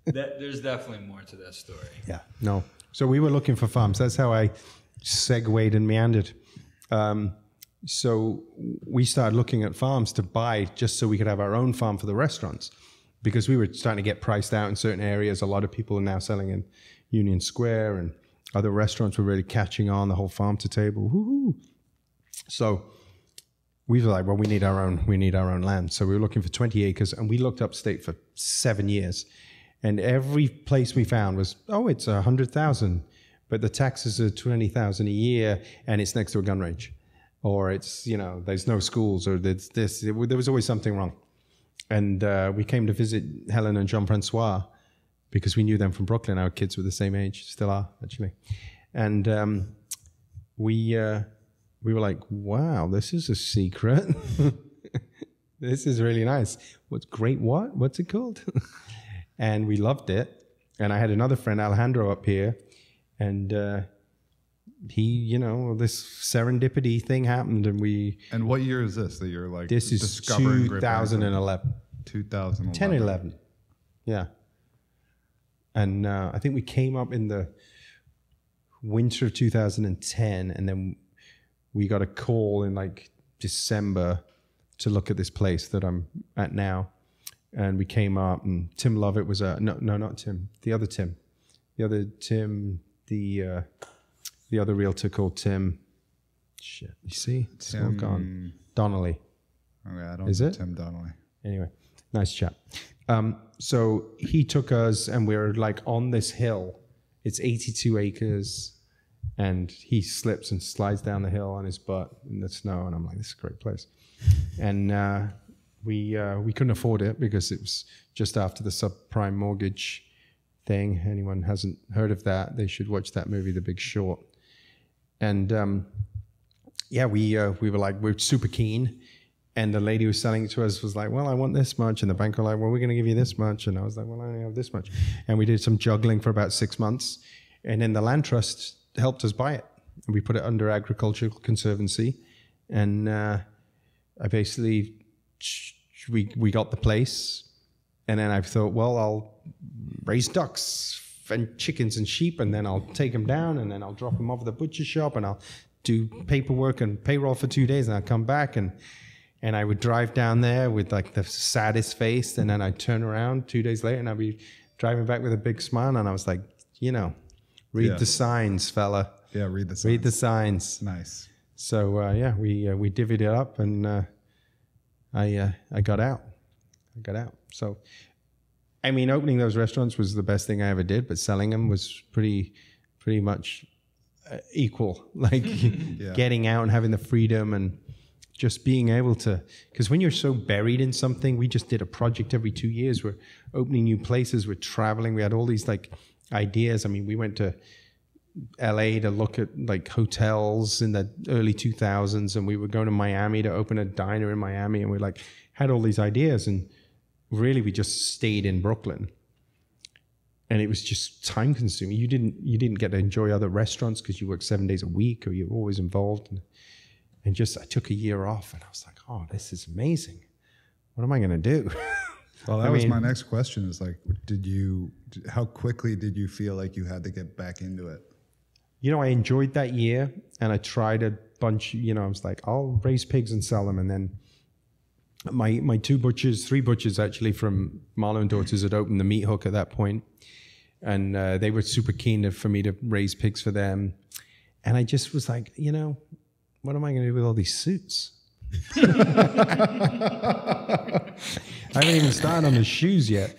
There's definitely more to that story. Yeah. No. So we were looking for farms. That's how I segued and meandered. So we started looking at farms to buy just so we could have our own farm for the restaurants, because we were starting to get priced out in certain areas. A lot of people are now selling in Union Square, and other restaurants were really catching on, the whole farm to table. Woo-hoo. So we were like, well, we need our own land. So we were looking for 20 acres, and we looked upstate for 7 years. And every place we found was, it's 100,000. But the taxes are $20,000 a year, and it's next to a gun range, or it's there's no schools, or there's this. There was always something wrong, and we came to visit Helen and Jean-Francois because we knew them from Brooklyn. Our kids were the same age, still are actually, and we were like, wow, this is a secret. This is really nice. What's it called? And we loved it. And I had another friend, Alejandro, up here. And he, this serendipity thing happened, and we. And what year is this that you're like? This is discovering 2011. 2011. 10 or 11. Yeah. And I think we came up in winter of 2010, and then we got a call in like December to look at this place that I'm at now. And we came up, and Tim Lovett was no, not Tim, the other realtor called Tim. Shit, you see, it's all gone. Donnelly. Okay, I don't Is know it Tim Donnelly. Anyway, nice chap. So he took us, and we're like on this hill. It's 82 acres, and he slips and slides down the hill on his butt in the snow, and I'm like, this is a great place. And we couldn't afford it because it was just after the subprime mortgage thing. Anyone hasn't heard of that, they should watch that movie, The Big Short. And we were like, we're super keen. And the lady who was selling it to us was like, well, I want this much. And the bank were like, well, we're going to give you this much. And I was like, well, I only have this much. And we did some juggling for about 6 months. And then the land trust helped us buy it. And we put it under Agricultural Conservancy. And I basically, we got the place. And then I thought, well, I'll raise ducks and chickens and sheep. And then I'll take them down. And then I'll drop them off at the butcher shop. And I'll do paperwork and payroll for 2 days. And I'll come back and I would drive down there with like the saddest face, and then I'd turn around 2 days later and I'd be driving back with a big smile, and I was like, read the signs, fella. Yeah, read the signs. Read the signs. Nice. So we divvied it up, and I got out. So, I mean, opening those restaurants was the best thing I ever did, but selling them was pretty much equal. Like getting out and having the freedom and just being able to, because when you're so buried in something, we just did a project every 2 years. We're opening new places, we're traveling. We had all these like ideas. I mean, we went to LA to look at like hotels in the early 2000s, and we were going to Miami to open a diner in Miami, and we like had all these ideas, and really we just stayed in Brooklyn. And it was just time consuming. You didn't get to enjoy other restaurants because you worked 7 days a week, or you're always involved. And just, I took a year off, and I was like, oh, this is amazing. What am I going to do? Well, that was my next question is like, how quickly did you feel like you had to get back into it? I enjoyed that year, and I tried a bunch, I was like, I'll raise pigs and sell them. And then my three butchers actually from Marlowe and Daughters had opened the meat hook at that point. And they were super keen for me to raise pigs for them. And I just was like, what am I going to do with all these suits? I haven't even started on the shoes yet.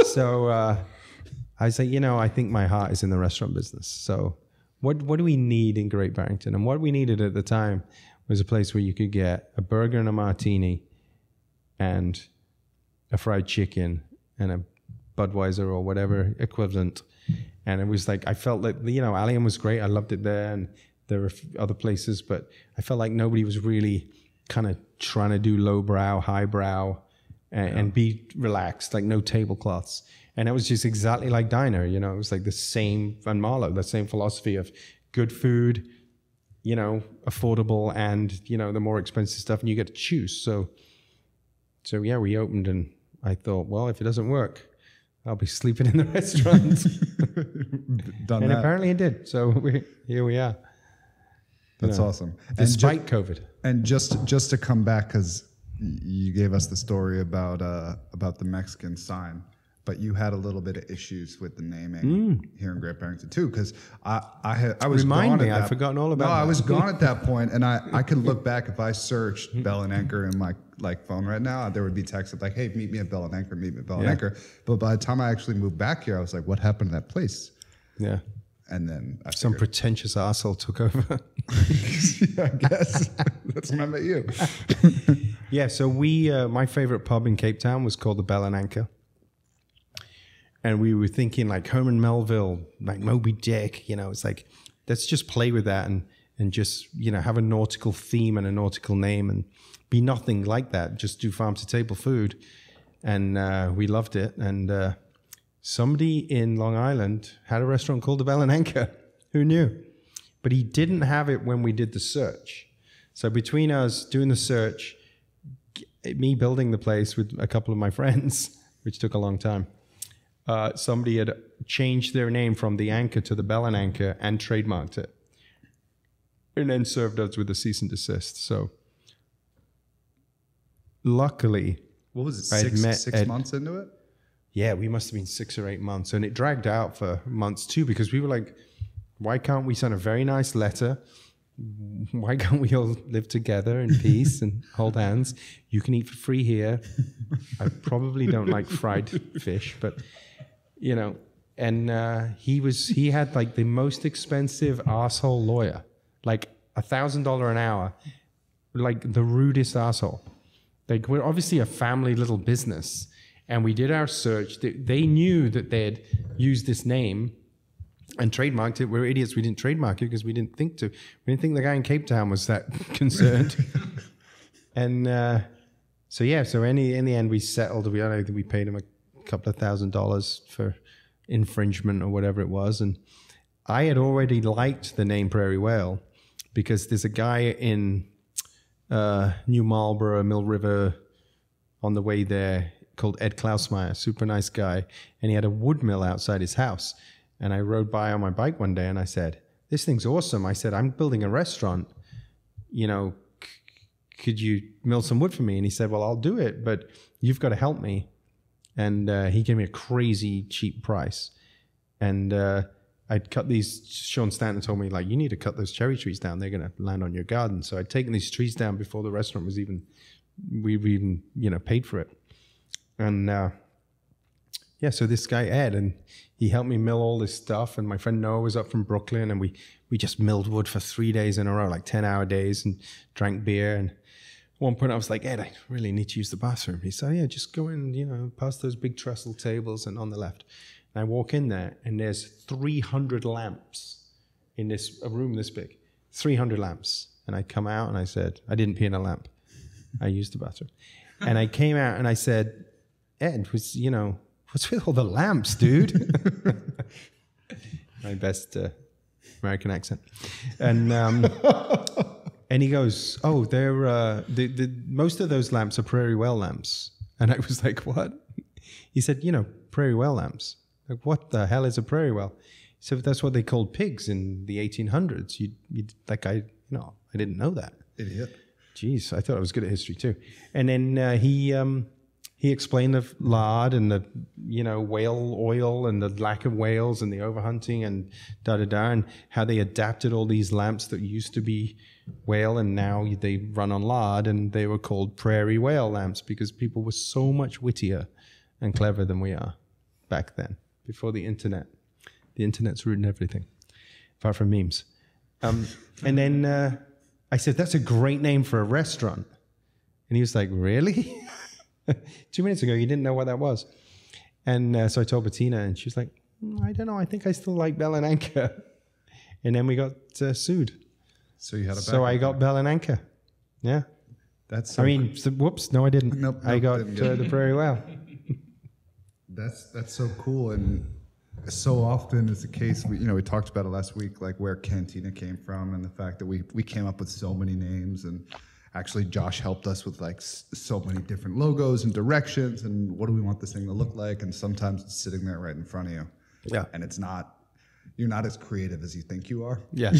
So I say, I think my heart is in the restaurant business. So what do we need in Great Barrington? And what we needed at the time was a place where you could get a burger and a martini and a fried chicken and a Budweiser or whatever equivalent. And it was like, I felt like, Allium was great. I loved it there. And there were other places, but I felt like nobody was really kind of trying to do lowbrow, highbrow, and be relaxed, like no tablecloths. And it was just exactly like diner, it was like the same, and Marlowe, the same philosophy of good food, affordable, and, the more expensive stuff, and you get to choose. So yeah, we opened, and I thought, well, if it doesn't work, I'll be sleeping in the restaurant. And apparently it did. So here we are. That's awesome. Despite COVID. And just to come back, because you gave us the story about the Mexican sign, but you had a little bit of issues with the naming here in Great Barrington too, because I was Remind gone me, at that, I've forgotten all about that. I was gone at that point, and I could look back if I searched Bell and Anchor in my phone right now, there would be texts of like, hey, meet me at Bell and Anchor, meet me at Bell and Anchor. But by the time I actually moved back here, I was like, what happened to that place? Yeah. And then some pretentious arsehole took over. Yeah, I guess. That's when I met you. Yeah, so my favorite pub in Cape Town was called the Bell and Anchor. And we were thinking like Herman Melville, like Moby Dick, it's like, let's just play with that and just, have a nautical theme and a nautical name and be nothing like that. Just do farm to table food. And we loved it. And somebody in Long Island had a restaurant called the Bell and Anchor. Who knew? But he didn't have it when we did the search. So between us doing the search, me building the place with a couple of my friends, which took a long time, somebody had changed their name from the Anchor to the Bell and Anchor and trademarked it, and then served us with a cease and desist. So luckily, What was it? I'd met Six months into it? yeah, we must have been 6 or 8 months, and it dragged out for months too, because we were like, why can't we send a very nice letter? Why can't we all live together in peace and hold hands? You can eat for free here. I probably don't like fried fish, but you know. And he had like the most expensive asshole lawyer, like $1,000 an hour, like the rudest asshole. Like, we're obviously a family little business, and we did our search. They knew that they had used this name and trademarked it. We're idiots. We didn't trademark it because we didn't think to. We didn't think the guy in Cape Town was that concerned. And so in the end, we settled. I don't think we paid him a couple of $1,000 for infringement or whatever it was. And I had already liked the name Prairie Whale because there's a guy in New Marlborough, Mill River, on the way there, called Ed Klausmeyer, super nice guy, and he had a wood mill outside his house. And I rode by on my bike one day, and I said, "This thing's awesome." I said, "I'm building a restaurant. You know, could you mill some wood for me?" And he said, "Well, I'll do it, but you've got to help me." And he gave me a crazy cheap price. And I'd cut these. Sean Stanton told me, like, you need to cut those cherry trees down. They're going to land on your garden. So I'd taken these trees down before the restaurant was even, we even, paid for it. And so this guy, Ed, and he helped me mill all this stuff. And my friend Noah was up from Brooklyn, and we just milled wood for 3 days in a row, like 10-hour days, and drank beer. And at one point I was like, "Ed, I really need to use the bathroom." He said, "Yeah, just go in, past those big trestle tables and on the left." And I walk in there, and there's 300 lamps in a room this big. 300 lamps. And I come out and I said, I didn't pee in a lamp. I used the bathroom. And I came out and I said, "Ed, what's with all the lamps, dude?" My best American accent. And and he goes, "Oh, they're most of those lamps are Prairie Whale lamps." And I was like, "What?" He said, "Prairie Whale lamps." Like, what the hell is a prairie whale? He said, "That's what they called pigs in the 1800s." I didn't know that. Idiot. Jeez, I thought I was good at history too. And then he explained the lard and the whale oil and the lack of whales and the overhunting and and how they adapted all these lamps that used to be whale and now they run on lard, and they were called Prairie Whale lamps because people were so much wittier and clever than we are back then, before the internet. The internet's ruined everything, apart from memes. And then I said, "That's a great name for a restaurant." And he was like, "Really?" 2 minutes ago, you didn't know what that was. And so I told Bettina, and she was like, "I don't know. I think I still like Bell and Anchor." And then we got sued. So you had a So I got Bell and Anchor. Yeah. That's so whoops. No, I didn't. Nope, I got the Prairie Whale. That's so cool, and so often is the case. We talked about it last week, like where Cantina came from, and the fact that we came up with so many names, and actually Josh helped us with like so many different logos and directions, and what do we want this thing to look like? And sometimes it's sitting there right in front of you, yeah, and you're not as creative as you think you are. Yeah.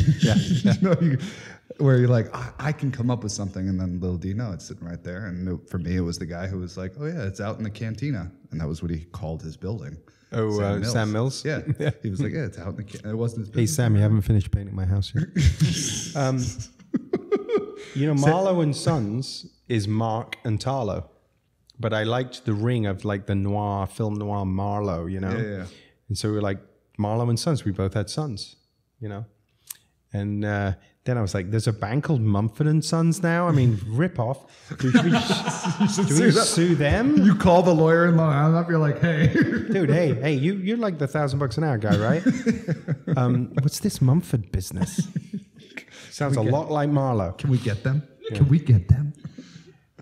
Where you're like, I can come up with something, and then little do you know, it's sitting right there. And for me, it was the guy who was like, "Oh yeah, it's out in the cantina," and that was what he called his building. Oh, Sam Mills. Yeah. He was like, "Yeah, it's out in the cantina." It wasn't his Hey building. Sam, you haven't finished painting my house yet. Marlowe and Sons is Mark and Tarlo, but I liked the ring of like the film noir Marlowe. Yeah. And so we were like, Marlowe and Sons. We both had sons, And then I was like, "There's a band called Mumford and Sons now. I mean, rip off. Do we sue them?" You call the lawyer in Long Island up. You're like, "Hey, dude, hey, you're like the $1,000 an hour guy, right? What's this Mumford business? Sounds a lot like Marlowe. Can we get them? Yeah. Can we get them?"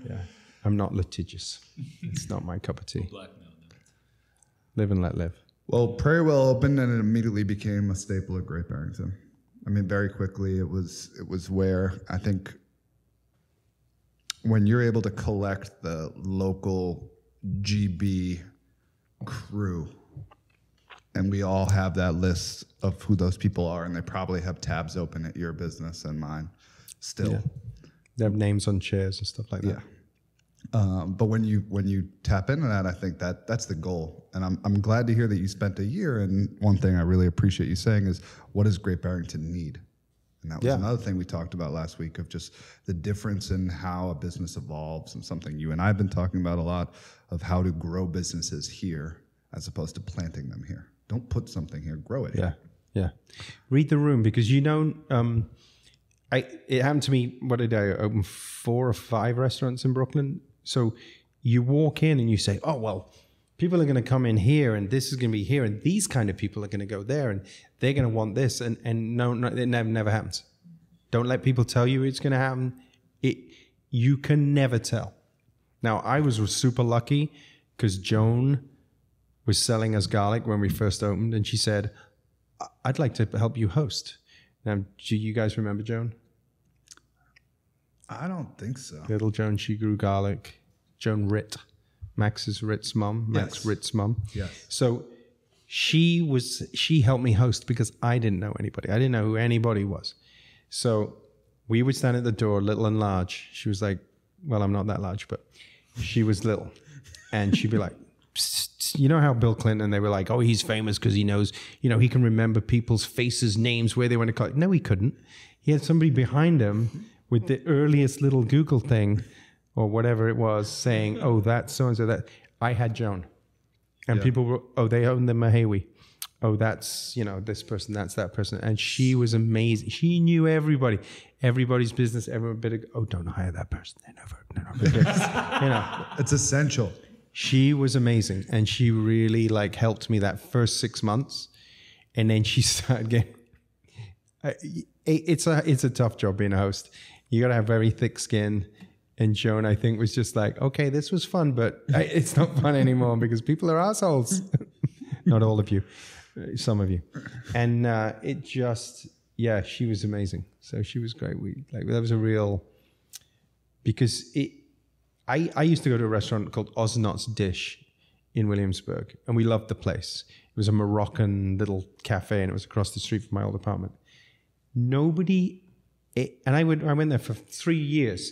Yeah, I'm not litigious. It's not my cup of tea. Live and let live. Well, Prairie Whale opened, and it immediately became a staple at Great Barrington. I mean, very quickly, it was where I think when you're able to collect the local GB crew And we all have that list of who those people are, and they probably have tabs open at your business and mine still. Yeah. They have names on chairs and stuff like that. Yeah. But when you tap into that, I think that's the goal. And I'm glad to hear that you spent a year. And one thing I really appreciate you saying is, what does Great Barrington need? And that was another thing we talked about last week, of just the difference in how a business evolves, and something you and I have been talking about a lot, of how to grow businesses here as opposed to planting them here. Don't put something here, grow it here. Yeah. Read the room, because it happened to me, what did I open 4 or 5 restaurants in Brooklyn? So you walk in and you say, oh, well, people are going to come in here, and this is going to be here, and these kind of people are going to go there, and they're going to want this. And no, it never happens. Don't let people tell you it's going to happen. You can never tell. Now, I was super lucky because Joan was selling us garlic when we first opened, and she said, I'd like to help you host. Now, do you guys remember Joan? I don't think so. Little Joan, she grew garlic. Joan Ritt, Max's Ritt's mom, Max Ritt's mom. Yes. So she helped me host because I didn't know anybody. I didn't know who anybody was. So we would stand at the door, little and large. She was like, well, I'm not that large, but she was little. And she'd be like, you know how Bill Clinton, they were like, oh, he's famous because he knows, he can remember people's faces, names, where they went to college. No, he couldn't. He had somebody behind him with the earliest little Google thing or whatever it was saying, oh, that's so-and-so. That I had Joan. And people were, oh, they own the Mahawi. Oh, that's, this person, that's that person. And she was amazing. She knew everybody's business, every bit of, oh, don't hire that person. They're never. It's essential. She was amazing, and she really helped me that first 6 months, and then she started getting. It's a tough job being a host. You got to have very thick skin, and Joan, I think, was just like, okay, this was fun, but it's not fun anymore because people are assholes. Not all of you, some of you, and she was amazing. So she was great. That was a real, because I used to go to a restaurant called Oznot's Dish in Williamsburg, and we loved the place. It was a Moroccan little cafe, and it was across the street from my old apartment. I went there for 3 years.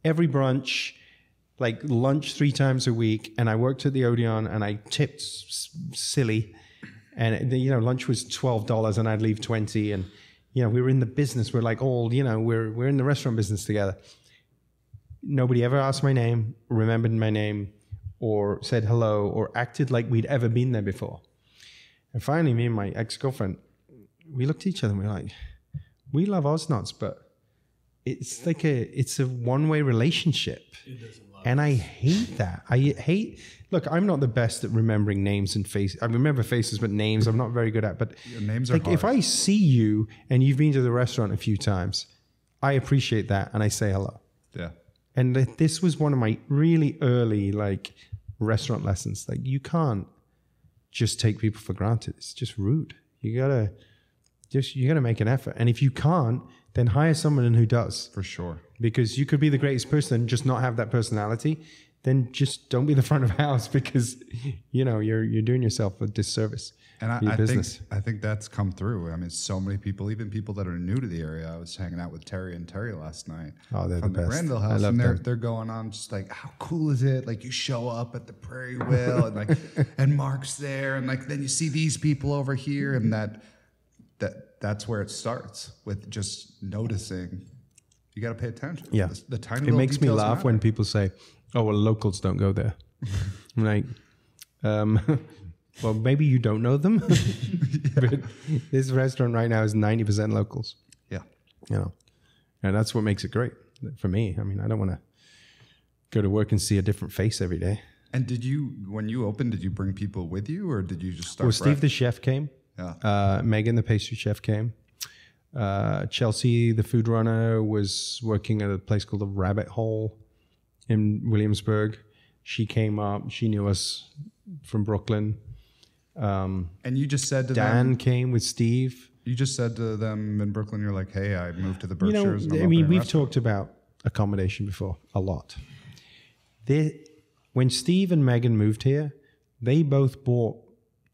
Every brunch, lunch 3 times a week, and I worked at the Odeon, and I tipped silly, and lunch was $12, and I'd leave 20, and we were in the business. We're we're in the restaurant business together. Nobody ever asked my name, remembered my name, or said hello, or acted like we'd ever been there before. And finally, me and my ex-girlfriend, we looked at each other and we were like, we love Oznot's, but it's it's a one-way relationship. And I hate that. Look, I'm not the best at remembering names and faces. I remember faces, but names I'm not very good at. But your names are hard. If I see you and you've been to the restaurant a few times, I appreciate that and I say hello. Yeah. And this was one of my really early restaurant lessons. You can't just take people for granted. It's just rude. You gotta make an effort. And if you can't, then hire someone who does. For sure. Because you could be the greatest person and just not have that personality. Then just don't be the front of house, because you're doing yourself a disservice. And I think that's come through. I mean, so many people, even people that are new to the area. I was hanging out with Terry and Terry last night. Oh, they're from the best. Granville House, and they're going on just how cool is it? You show up at the Prairie Whale, and and Mark's there, and then you see these people over here, and that's where it starts, with just noticing. You got to pay attention. Yeah, the tiny. It makes me laugh when people say, "Oh, well, locals don't go there." I'm like, well, maybe you don't know them, but this restaurant right now is 90% locals. Yeah, and that's what makes it great for me. I mean, I don't want to go to work and see a different face every day. And when you opened, did you bring people with you, or did you just start? Well, Steve the chef came. Yeah. Megan the pastry chef came. Chelsea the food runner was working at a place called the Rabbit Hole in Williamsburg. She came up. She knew us from Brooklyn. And you just said to Dan came with Steve. You just said to them in Brooklyn, you're like, hey, I moved to the Berkshires. We've talked about accommodation before a lot. When Steve and Megan moved here, they both bought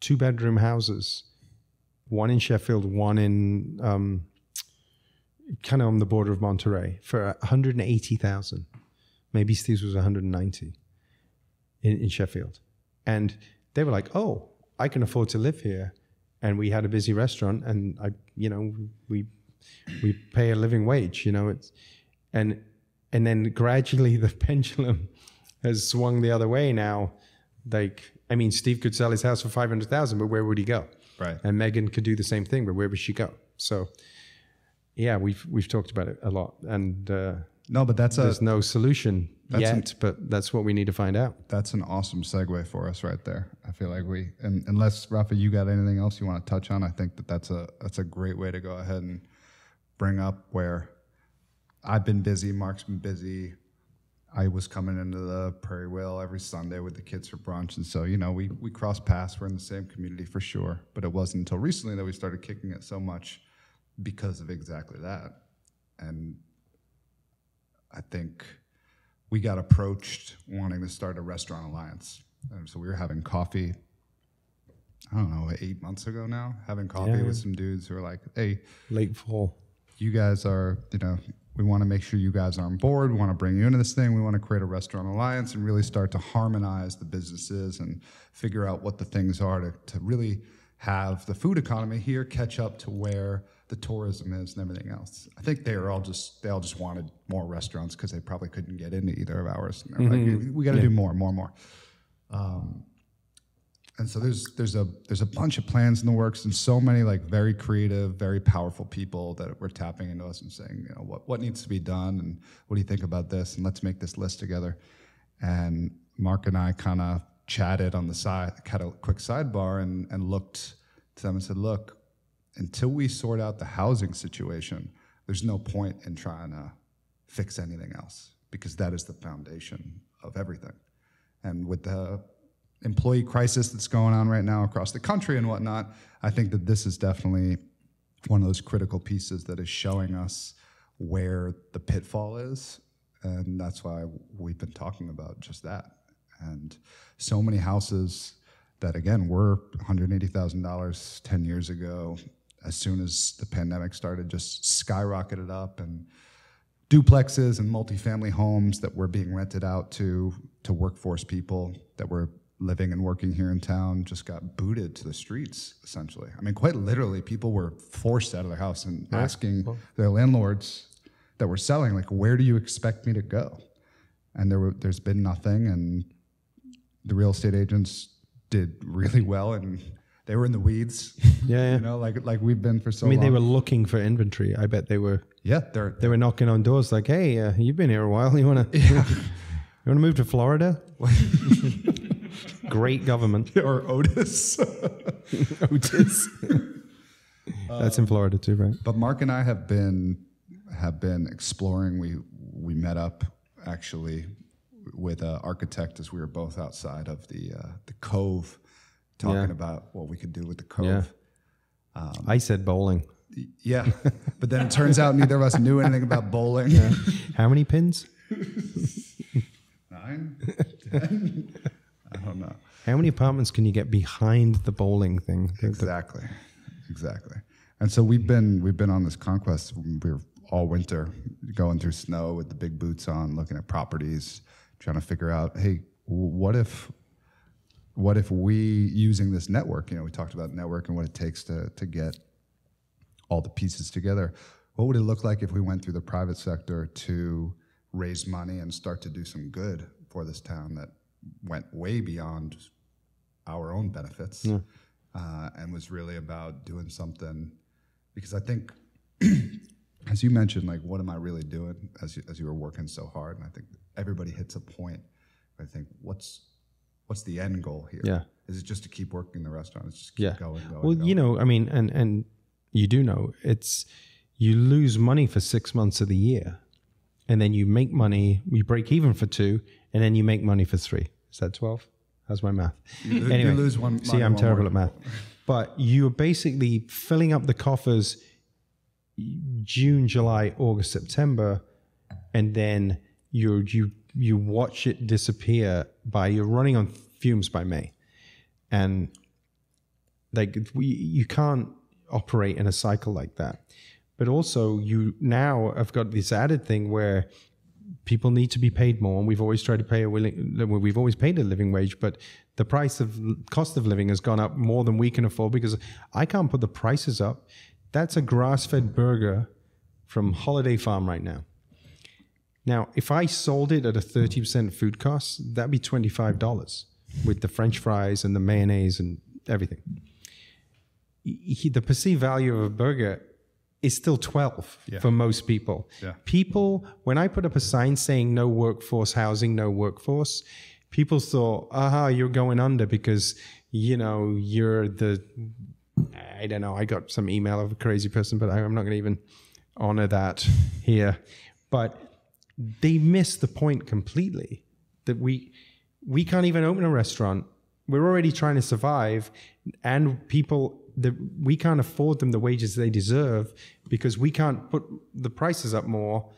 2-bedroom houses, one in Sheffield, one in kind of on the border of Monterey, for 180,000. Maybe Steve's was 190 in Sheffield. And they were like, oh, I can afford to live here. And we had a busy restaurant, and we pay a living wage, and then gradually the pendulum has swung the other way now. Steve could sell his house for 500,000, but where would he go? Right. And Megan could do the same thing, but where would she go? So yeah, we've talked about it a lot, and no, but there's no solution yet, but that's what we need to find out. That's an awesome segue for us right there. I feel like unless Rafa, you got anything else you want to touch on, I think that's a great way to go ahead and bring up where I've been busy, Mark's been busy. I was coming into the Prairie Whale every Sunday with the kids for brunch, and so we cross paths. We're in the same community for sure, but it wasn't until recently that we started kicking it so much because of exactly that. And I think we got approached wanting to start a restaurant alliance. And so we were having coffee, I don't know, 8 months ago now, having coffee with some dudes who were like, hey, late fall, you guys are, we want to make sure you guys are on board. We want to bring you into this thing. We want to create a restaurant alliance and really start to harmonize the businesses and figure out what the things are to really have the food economy here catch up to where the tourism is and everything else. I think they all just wanted more restaurants because they probably couldn't get into either of ours. And they're like, we got to do more. And so there's a bunch of plans in the works, and so many very creative, very powerful people that were tapping into us and saying, what needs to be done, and what do you think about this, and let's make this list together. And Mark and I kind of chatted on the side, had a quick sidebar, and looked to them and said, look, until we sort out the housing situation, there's no point in trying to fix anything else, because that is the foundation of everything. And with the employee crisis that's going on right now across the country and whatnot, I think that this is definitely one of those critical pieces that is showing us where the pitfall is. And that's why we've been talking about just that. And so many houses that, again, were $180,000 10 years ago, as soon as the pandemic started, just skyrocketed up, and duplexes and multifamily homes that were being rented out to workforce people that were living and working here in town just got booted to the streets, essentially. I mean, quite literally, people were forced out of their house and asking their landlords that were selling, where do you expect me to go? And there's been nothing, and the real estate agents did really well, and they were in the weeds. Yeah. Like we've been for so long. They were looking for inventory. I bet they were. Yeah, they were knocking on doors like, hey, you've been here a while. You want to move to Florida? Great government. Or Otis. Otis. That's in Florida too, right? But Mark and I have been exploring. We met up actually with an architect as we were both outside of the Cove, talking about what we could do with the Cove. Yeah. I said bowling. Yeah, but then it turns out neither of us knew anything about bowling. Yeah. How many pins? 9? 10? I don't know. How many apartments can you get behind the bowling thing? Exactly. And so we've been on this conquest. We were all winter going through snow with the big boots on, looking at properties, trying to figure out, hey, what if we, using this network, we talked about network and what it takes to get all the pieces together. What would it look like if we went through the private sector to raise money and start to do some good for this town that went way beyond our own benefits, and was really about doing something? Because I think, as you mentioned, what am I really doing as you were working so hard? And I think everybody hits a point where I think, what's the end goal here? Yeah. Is it just to keep working the restaurant? It's just keep going. Well, going. And you do know, it's, you lose money for 6 months of the year, and then you make money, you break even for 2, and then you make money for 3. Is that 12? How's my math? Anyway, you lose one. See, I'm terrible at math. But you're basically filling up the coffers June, July, August, September, and then you watch it disappear you're running on fumes by May. And you can't operate in a cycle like that. But also, you now have got this added thing where people need to be paid more, and we've always tried to pay we've always paid a living wage, but the cost of living has gone up more than we can afford because I can't put the prices up. That's a grass-fed burger from Holiday Farm right now. Now, if I sold it at a 30% food cost, that'd be $25 with the French fries and the mayonnaise and everything. The perceived value of a burger is still 12 for most people. Yeah. People, when I put up a sign saying no workforce housing, no workforce, people thought, you're going under because, you're the, I don't know, I got some email of a crazy person, but I'm not going to even honor that here. But they missed the point completely that we can't even open a restaurant. We're already trying to survive, and people, we can't afford them the wages they deserve because we can't put the prices up more.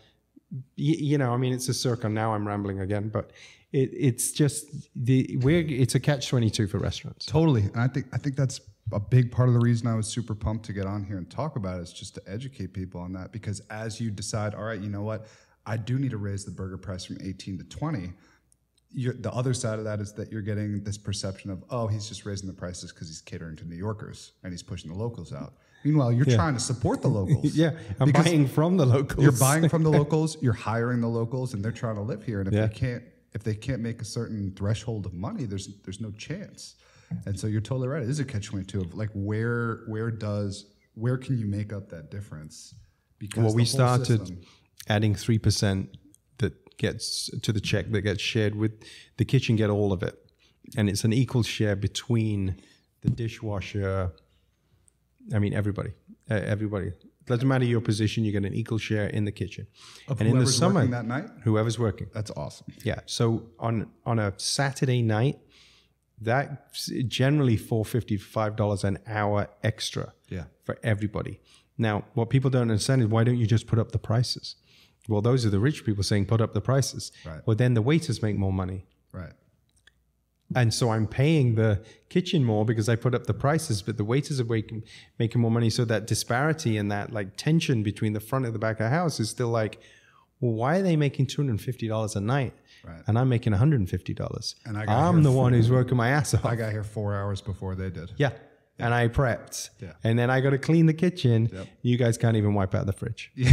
It's a circle. Now I'm rambling again, but it's just it's a catch-22 for restaurants. Totally, and I think that's a big part of the reason I was super pumped to get on here and talk about it, is just to educate people on that. Because as you decide, all right, you know what, I do need to raise the burger price from 18 to 20. The other side of that is that you're getting this perception of, he's just raising the prices because he's catering to New Yorkers and he's pushing the locals out. Meanwhile, you're trying to support the locals. I'm buying from the locals. You're buying from the locals, you're hiring the locals, and they're trying to live here. And if they can't make a certain threshold of money, there's no chance. And so you're totally right. It is a catch-22 of like where can you make up that difference? Because we started adding 3%. Gets to the check that gets shared with the kitchen, get all of it, and it's an equal share between the dishwasher. Everybody doesn't matter your position, you get an equal share in the kitchen. And in the summer, that night, whoever's working, that's awesome. Yeah. So on a Saturday night, that's generally $4.55 an hour extra. For everybody. Now, what people don't understand is, why don't you just put up the prices? Well, those are the rich people saying, put up the prices. Right. Well, then the waiters make more money. Right. And so I'm paying the kitchen more because I put up the prices, but the waiters are making more money. So that disparity and that like tension between the front and the back of the house is still like, well, why are they making $250 a night? Right. And I'm making $150. And I'm the one who's working my ass off. I got here 4 hours before they did. Yeah. And I prepped. Yeah. And then I got to clean the kitchen. Yep. You guys can't even wipe out the fridge. Yeah.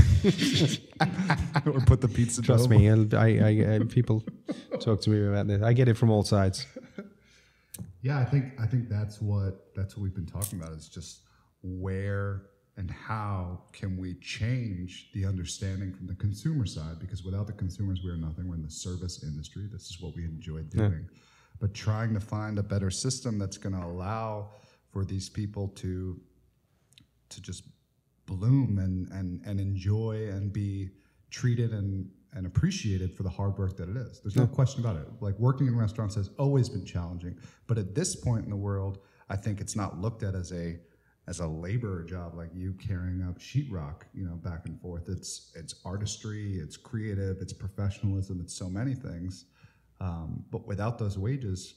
Or put the pizza dough. Trust me, I people talk to me about this. I get it from all sides. Yeah, I think that's what we've been talking about, is just where and how can we change the understanding from the consumer side, because without the consumers, we are nothing. We're in the service industry. This is what we enjoy doing. Yeah. But trying to find a better system that's going to allow for these people to just bloom and enjoy and be treated and appreciated for the hard work that it is. There's no question about it. Like, working in restaurants has always been challenging, but at this point in the world, I think it's not looked at as a labor job, like you carrying up sheetrock, back and forth. It's artistry, it's creative, it's professionalism, it's so many things. But without those wages,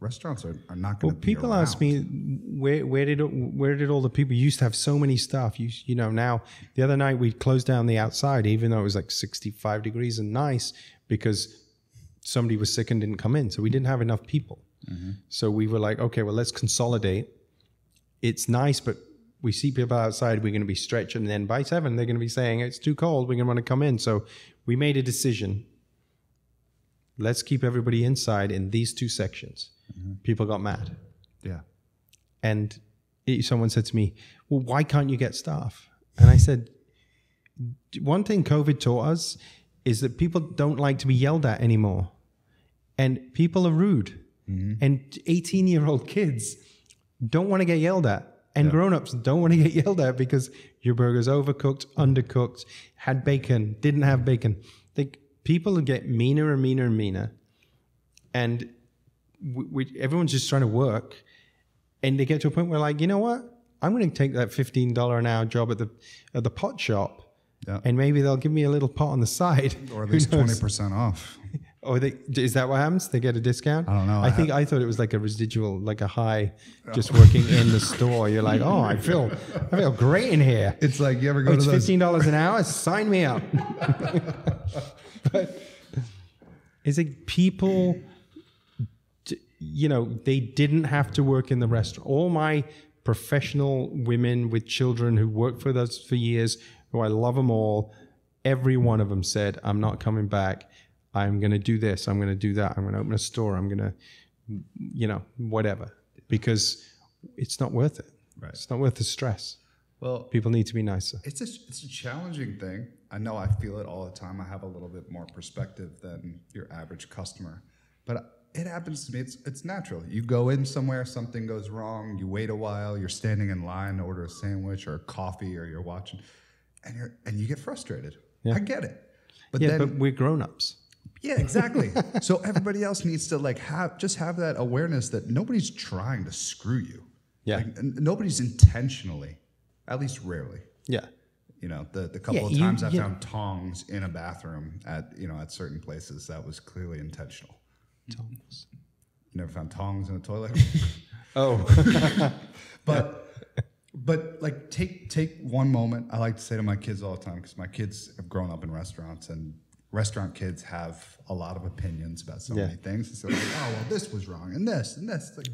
restaurants are not going to be people around. Ask me, where did all the people used to have so many staff? Now the other night we closed down the outside, even though it was like 65 degrees and nice, because somebody was sick and didn't come in. So we didn't have enough people. Mm-hmm. So we were like, okay, well, let's consolidate. It's nice, but we see people outside, we're going to be stretched. And then by 7, they're going to be saying, it's too cold, we're going to want to come in. So we made a decision. Let's keep everybody inside in these 2 sections. Mm-hmm. People got mad. Yeah. And someone said to me, well, why can't you get staff? And I said, one thing COVID taught us is that people don't like to be yelled at anymore. And people are rude. Mm-hmm. And 18-year-old kids don't want to get yelled at. And grown-ups don't want to get yelled at because your burger's overcooked, undercooked, had bacon, didn't have bacon. People get meaner and meaner and meaner. And everyone's just trying to work. And they get to a point where, like, you know what? I'm going to take that $15 an hour job at the pot shop. Yeah. And maybe they'll give me a little pot on the side. Or at least 20% off. Or is that what happens? They get a discount? I don't know. I thought it was like a residual, like a high, just working in the store. You're like, oh, I feel great in here. It's like you ever go to those... It's $15 an hour. Sign me up. But it's like people, they didn't have to work in the restaurant. All my professional women with children who worked for us for years, who I love them all, every one of them said, I'm not coming back. I'm going to do this. I'm going to do that. I'm going to open a store. I'm going to, whatever, because it's not worth it. Right. It's not worth the stress. Well, people need to be nicer. It's a challenging thing. I know I feel it all the time. I have a little bit more perspective than your average customer, but it happens to me. It's natural. You go in somewhere, something goes wrong. You wait a while. You're standing in line to order a sandwich or coffee, or you're watching, and you get frustrated. Yeah. I get it. But but we're grown-ups. Yeah, exactly. So everybody else needs to have that awareness that nobody's trying to screw you. Yeah. Nobody's intentionally, at least rarely. Yeah. The couple of times I found tongs in a bathroom at certain places, that was clearly intentional. Tongs. You never found tongs in a toilet? Oh. But like take one moment. I like to say to my kids all the time, because my kids have grown up in restaurants, and restaurant kids have a lot of opinions about so many things. So like, oh, well, this was wrong, and this, and this. Like,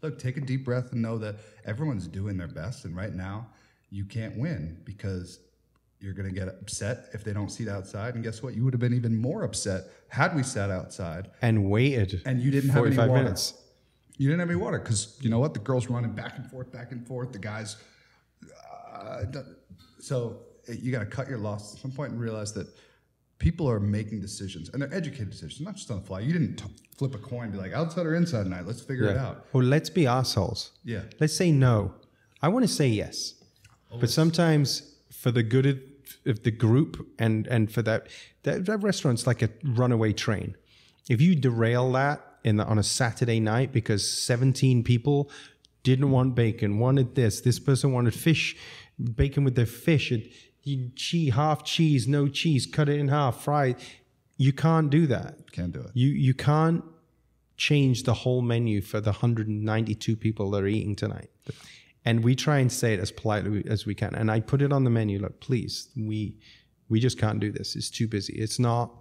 look, take a deep breath and know that everyone's doing their best. And right now, you can't win because you're going to get upset if they don't seat outside. And guess what? You would have been even more upset had we sat outside and waited. And you didn't have any water. Minutes. You didn't have any water because you know what? The girl's running back and forth. The guys. So you got to cut your losses at some point and realize that people are making decisions, and they're educated decisions, not just on the fly. You didn't flip a coin and be like, outside or inside tonight, let's figure it out. Well, let's be assholes. Yeah. Let's say no. I want to say yes. Always. But sometimes for the good of the group and for that restaurant's like a runaway train. If you derail that on a Saturday night because 17 people didn't want bacon, wanted this person wanted fish, bacon with their fish, half cheese, no cheese, cut it in half, fry it. You can't do that. Can't do it. You can't change the whole menu for the 192 people that are eating tonight. And we try and say it as politely as we can. And I put it on the menu, look, please, we just can't do this. It's too busy. It's not,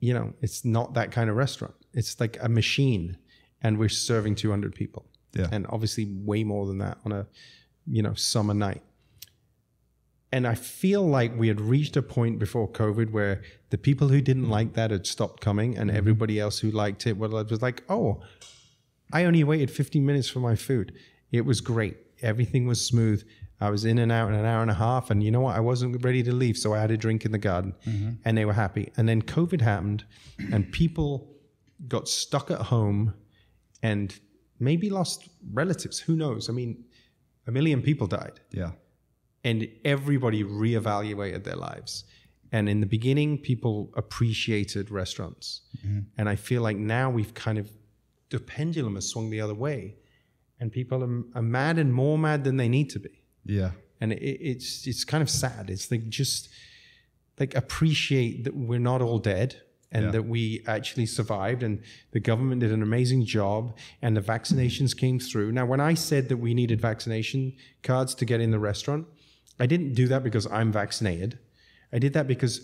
it's not that kind of restaurant. It's like a machine, and we're serving 200 people. Yeah. And obviously way more than that on a, summer night. And I feel like we had reached a point before COVID where the people who didn't like that had stopped coming, and everybody else who liked it was like, oh, I only waited 15 minutes for my food. It was great. Everything was smooth. I was in and out in an hour and a half, and you know what? I wasn't ready to leave, so I had a drink in the garden, and they were happy. And then COVID happened, and people got stuck at home and maybe lost relatives. Who knows? I mean, 1 million people died. Yeah. And everybody reevaluated their lives. And in the beginning, people appreciated restaurants. And I feel like now the pendulum has swung the other way. And people are mad and more mad than they need to be. Yeah. And it's kind of sad. It's like just like appreciate that we're not all dead, and that we actually survived, and the government did an amazing job, and the vaccinations came through. Now, when I said that we needed vaccination cards to get in the restaurant, I didn't do that because I'm vaccinated. I did that because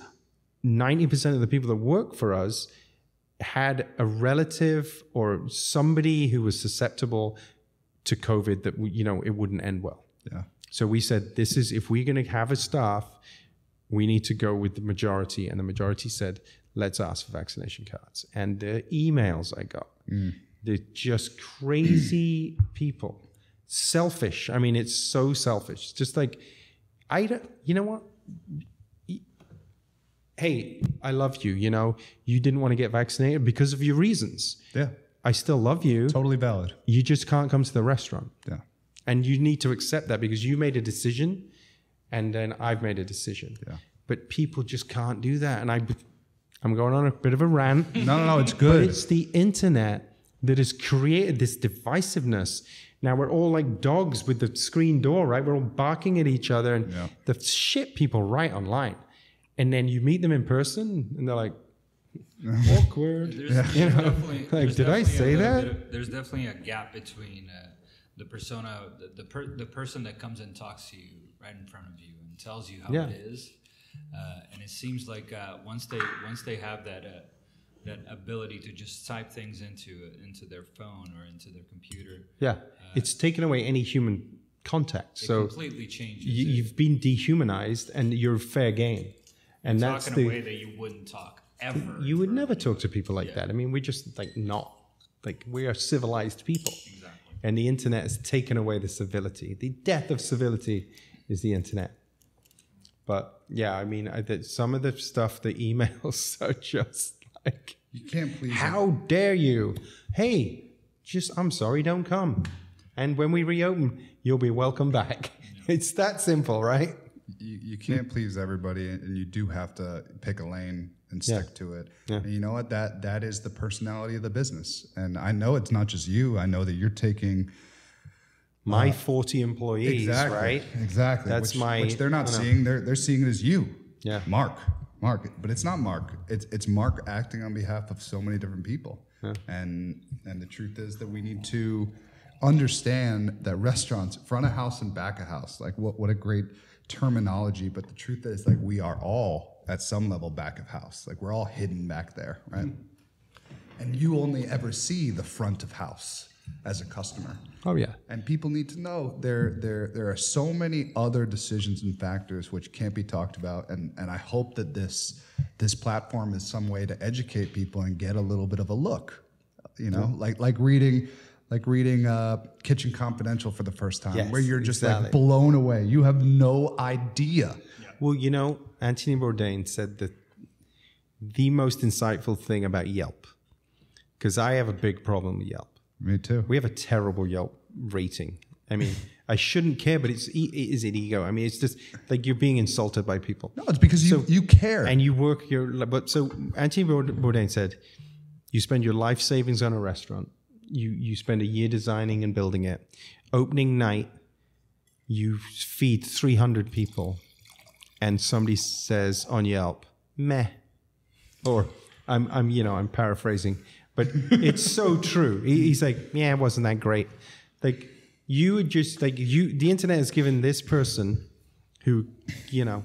90% of the people that work for us had a relative or somebody who was susceptible to COVID that, it wouldn't end well. Yeah. So we said, if we're going to have a staff, we need to go with the majority. And the majority said, let's ask for vaccination cards. And the emails I got, they're just crazy people. Selfish. I mean, it's so selfish. Just like, you know what? Hey, I love you. You didn't want to get vaccinated because of your reasons. Yeah. I still love you. Totally valid. You just can't come to the restaurant. Yeah. And you need to accept that because you made a decision and then I've made a decision. Yeah. But people just can't do that. And I'm going on a bit of a rant. No, it's good. But it's the internet that has created this divisiveness. Now we're all like dogs with the screen door, right? We're all barking at each other, and the shit people write online. And then you meet them in person and they're like, Awkward. There's, You know, definitely, like, there's did I definitely a say little that? bit of- there's definitely a gap between the persona, the person that comes and talks to you right in front of you and tells you how Yeah. it is, and it seems like once they have that ability to just type things into their phone or into their computer, Yeah, it's taken away any human contact. it So completely changes. you've been dehumanized, and you're fair game. And you that's talk in a way the that you wouldn't talk ever. you would never talk to people like that. I mean, we're just like not like we are civilized people. Exactly. And the internet has taken away the civility. The death of civility is the internet. But yeah, I mean, some of the stuff, the emails are just like, You can't please. how dare you? Hey, I'm sorry, don't come. And when we reopen, you'll be welcome back. It's that simple, right? You can't please everybody, and you do have to pick a lane and stick to it. Yeah. And you know what? That is the personality of the business. And I know it's not just you. I know that you're taking My 40 employees, exactly, right? Exactly. That's which they're not seeing. They're seeing it as you. Yeah. Mark. But it's not Mark. It's Mark acting on behalf of so many different people. Yeah. And the truth is that we need to understand that restaurants, front of house and back of house, like what a great terminology. But the truth is, like, we are all at some level back of house. Like, we're all hidden back there, right? And you only ever see the front of house as a customer. Oh, yeah. And people need to know there are so many other decisions and factors which can't be talked about. And I hope that this platform is some way to educate people and get a little bit of a look, you know, like reading Kitchen Confidential for the first time, Yes, where you're just exactly. like blown away. You have no idea. Well, you know, Anthony Bourdain said that the most insightful thing about Yelp, because I have a big problem with Yelp. Me too. We have a terrible Yelp rating. I mean, I shouldn't care, but is it ego? I mean, it's just like you're being insulted by people. No, it's because you care. And you work but so Anthony Bourdain said, you spend your life savings on a restaurant. You spend a year designing and building it. Opening night, you feed 300 people, and somebody says on Yelp, meh. Or I'm paraphrasing, but it's so true. He's like, yeah, it wasn't that great. Like, you would just like the internet has given this person who, you know,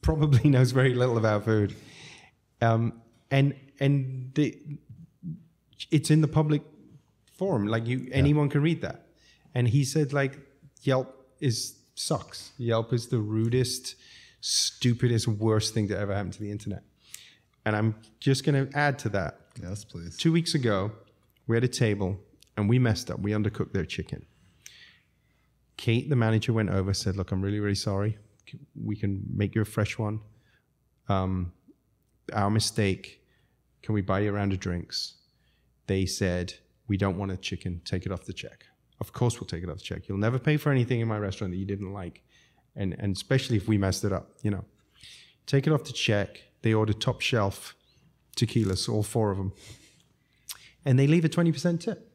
probably knows very little about food, it's in the public forum. Like anyone can read that. And he said, like, Yelp sucks. Yelp is the rudest, stupidest, worst thing to ever happen to the internet. And I'm just going to add to that. Yes, please. 2 weeks ago, we had a table and we messed up. We undercooked their chicken. Kate, the manager, went over, said, look, I'm really, really sorry. We can make you a fresh one. Our mistake. Can we buy you a round of drinks? They said, we don't want a chicken. Take it off the check. Of course we'll take it off the check. You'll never pay for anything in my restaurant that you didn't like. And especially if we messed it up, you know. Take it off the check. They ordered top shelf tequilas, all 4 of them. And they leave a 20% tip.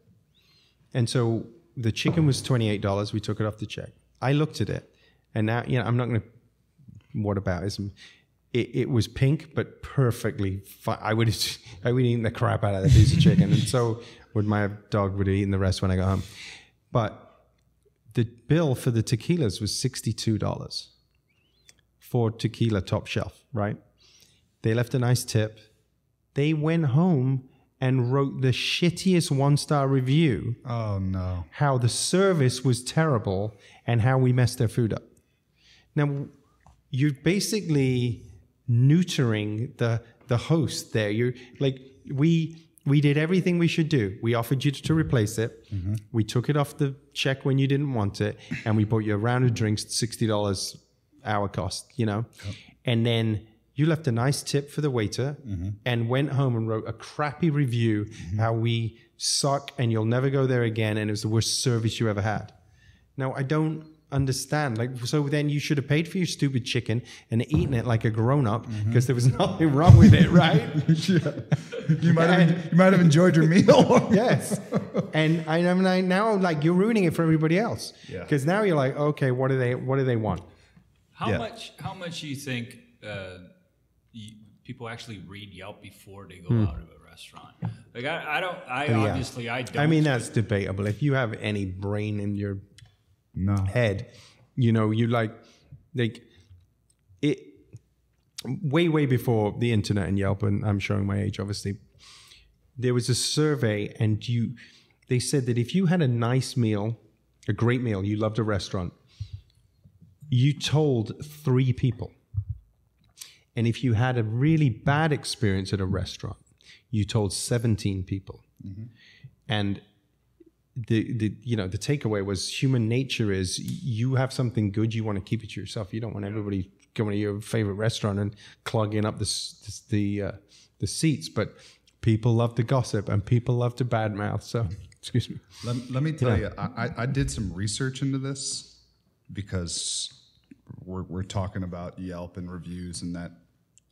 And so the chicken was $28. We took it off the check. I looked at it. And now, you know, I'm not going to whataboutism. It was pink, but perfectly fine. I would have eaten the crap out of that piece of chicken. And so would my dog would have eaten the rest when I got home. But the bill for the tequilas was $62 for tequila top shelf, right? They left a nice tip. They went home and wrote the shittiest 1-star review. Oh, no. How the service was terrible and how we messed their food up. Now, you're basically neutering the host there. You're like, we did everything we should do. We offered you to replace it. Mm-hmm. We took it off the check when you didn't want it, and we bought you a round of drinks, $60 hour cost, you know? Yep. And then you left a nice tip for the waiter and went home and wrote a crappy review how we suck and you'll never go there again and it was the worst service you ever had. Now, I don't understand. Like, so then you should have paid for your stupid chicken and eaten it like a grown-up because there was nothing wrong with it, right? Yeah. You might have enjoyed your meal. Yes. And I'm now like, you're ruining it for everybody else. Because now you're like, okay, what do they want? How much do you think people actually read Yelp before they go out of a restaurant. Like I don't. Obviously I don't. I mean, that's debatable. If you have any brain in your head, you know, you like it. Way before the internet and Yelp, and I'm showing my age, obviously. There was a survey, and they said that if you had a nice meal, a great meal, you loved a restaurant, you told 3 people. And if you had a really bad experience at a restaurant, you told 17 people. Mm-hmm. And the takeaway was human nature is you have something good, you want to keep it to yourself. You don't want everybody going to your favorite restaurant and clogging up the seats. But people love to gossip and people love to badmouth. So, excuse me. Let me tell you, I did some research into this because we're talking about Yelp and reviews, and that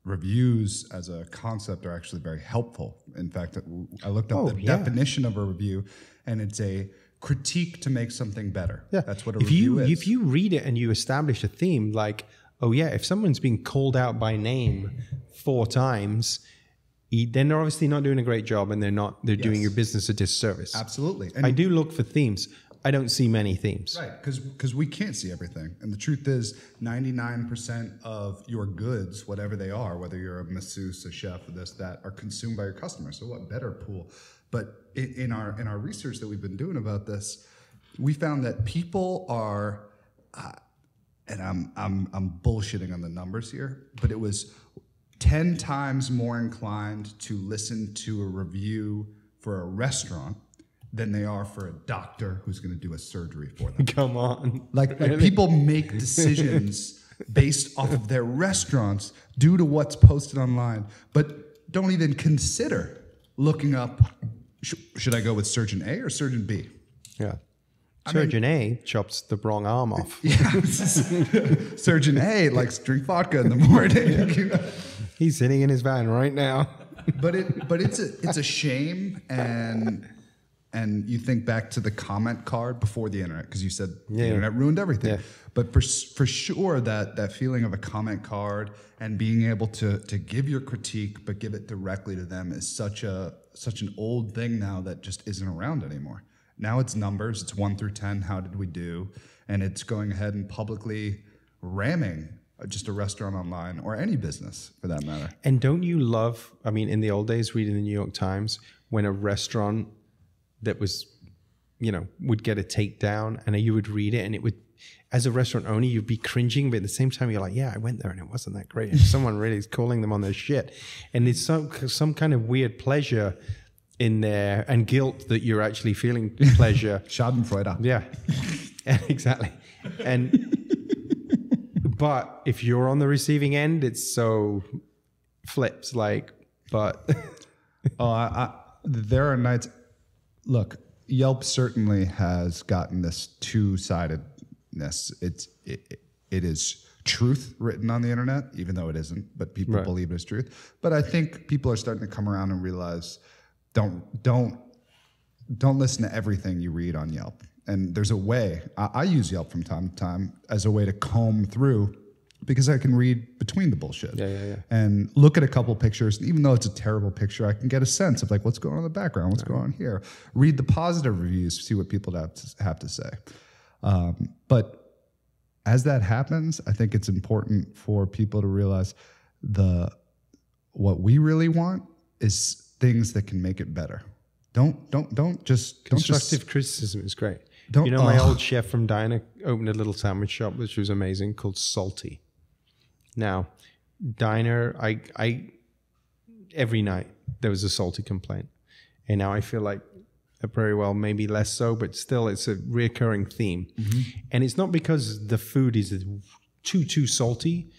reviews as a concept are actually very helpful. In fact, I looked up the definition of a review, and it's a critique to make something better. Yeah. That's what a review is. If you read it and you establish a theme, like, oh yeah, if someone's being called out by name 4 times, then they're obviously not doing a great job, and they're doing your business a disservice. Absolutely. And I do look for themes. I don't see many themes. Right, because we can't see everything. And the truth is 99% of your goods, whatever they are, whether you're a masseuse, a chef, or this, that, are consumed by your customers. So what better pool? But in our research that we've been doing about this, we found that people are, and I'm bullshitting on the numbers here, but it was 10 times more inclined to listen to a review for a restaurant than they are for a doctor who's going to do a surgery for them. Come on. Like people make decisions based off of their restaurants due to what's posted online, but don't even consider looking up, should I go with surgeon A or surgeon B? Yeah. Surgeon A chops the wrong arm off. Yeah. Surgeon A likes to drink vodka in the morning. He's sitting in his van right now. But it's a shame, and you think back to the comment card before the internet, because you said the internet ruined everything. Yeah. But for sure, that feeling of a comment card and being able to give your critique but give it directly to them is such an old thing now that just isn't around anymore. Now it's numbers. It's 1 through 10. How did we do? And it's going ahead and publicly ramming just a restaurant online, or any business for that matter. And don't you love, I mean, in the old days, reading the New York Times, when a restaurant that was, would get a takedown, and you would read it, and it would, as a restaurant owner, you'd be cringing, but at the same time, you're like, yeah, I went there and it wasn't that great. And someone really is calling them on their shit. And it's some kind of weird pleasure in there, and guilt that you're actually feeling pleasure. Schadenfreude. Yeah, exactly. But if you're on the receiving end, it's so flips but. There are nights. Look, Yelp certainly has gotten this two-sidedness. It is truth written on the internet, even though it isn't, but people believe it is truth. But I think people are starting to come around and realize, don't listen to everything you read on Yelp. And there's a way. I use Yelp from time to time as a way to comb through, because I can read between the bullshit. Yeah. And look at a couple pictures. And even though it's a terrible picture, I can get a sense of what's going on in the background, what's going on here. Read the positive reviews, see what people have to say. But as that happens, I think it's important for people to realize what we really want is things that can make it better. Don't just constructive criticism is great. My old chef from Diner opened a little sandwich shop, which was amazing, called Salty. Now, Diner, I every night there was a salty complaint, and now I feel like at Prairie Whale maybe less so, but still it's a reoccurring theme. Mm-hmm. And it's not because the food is too salty.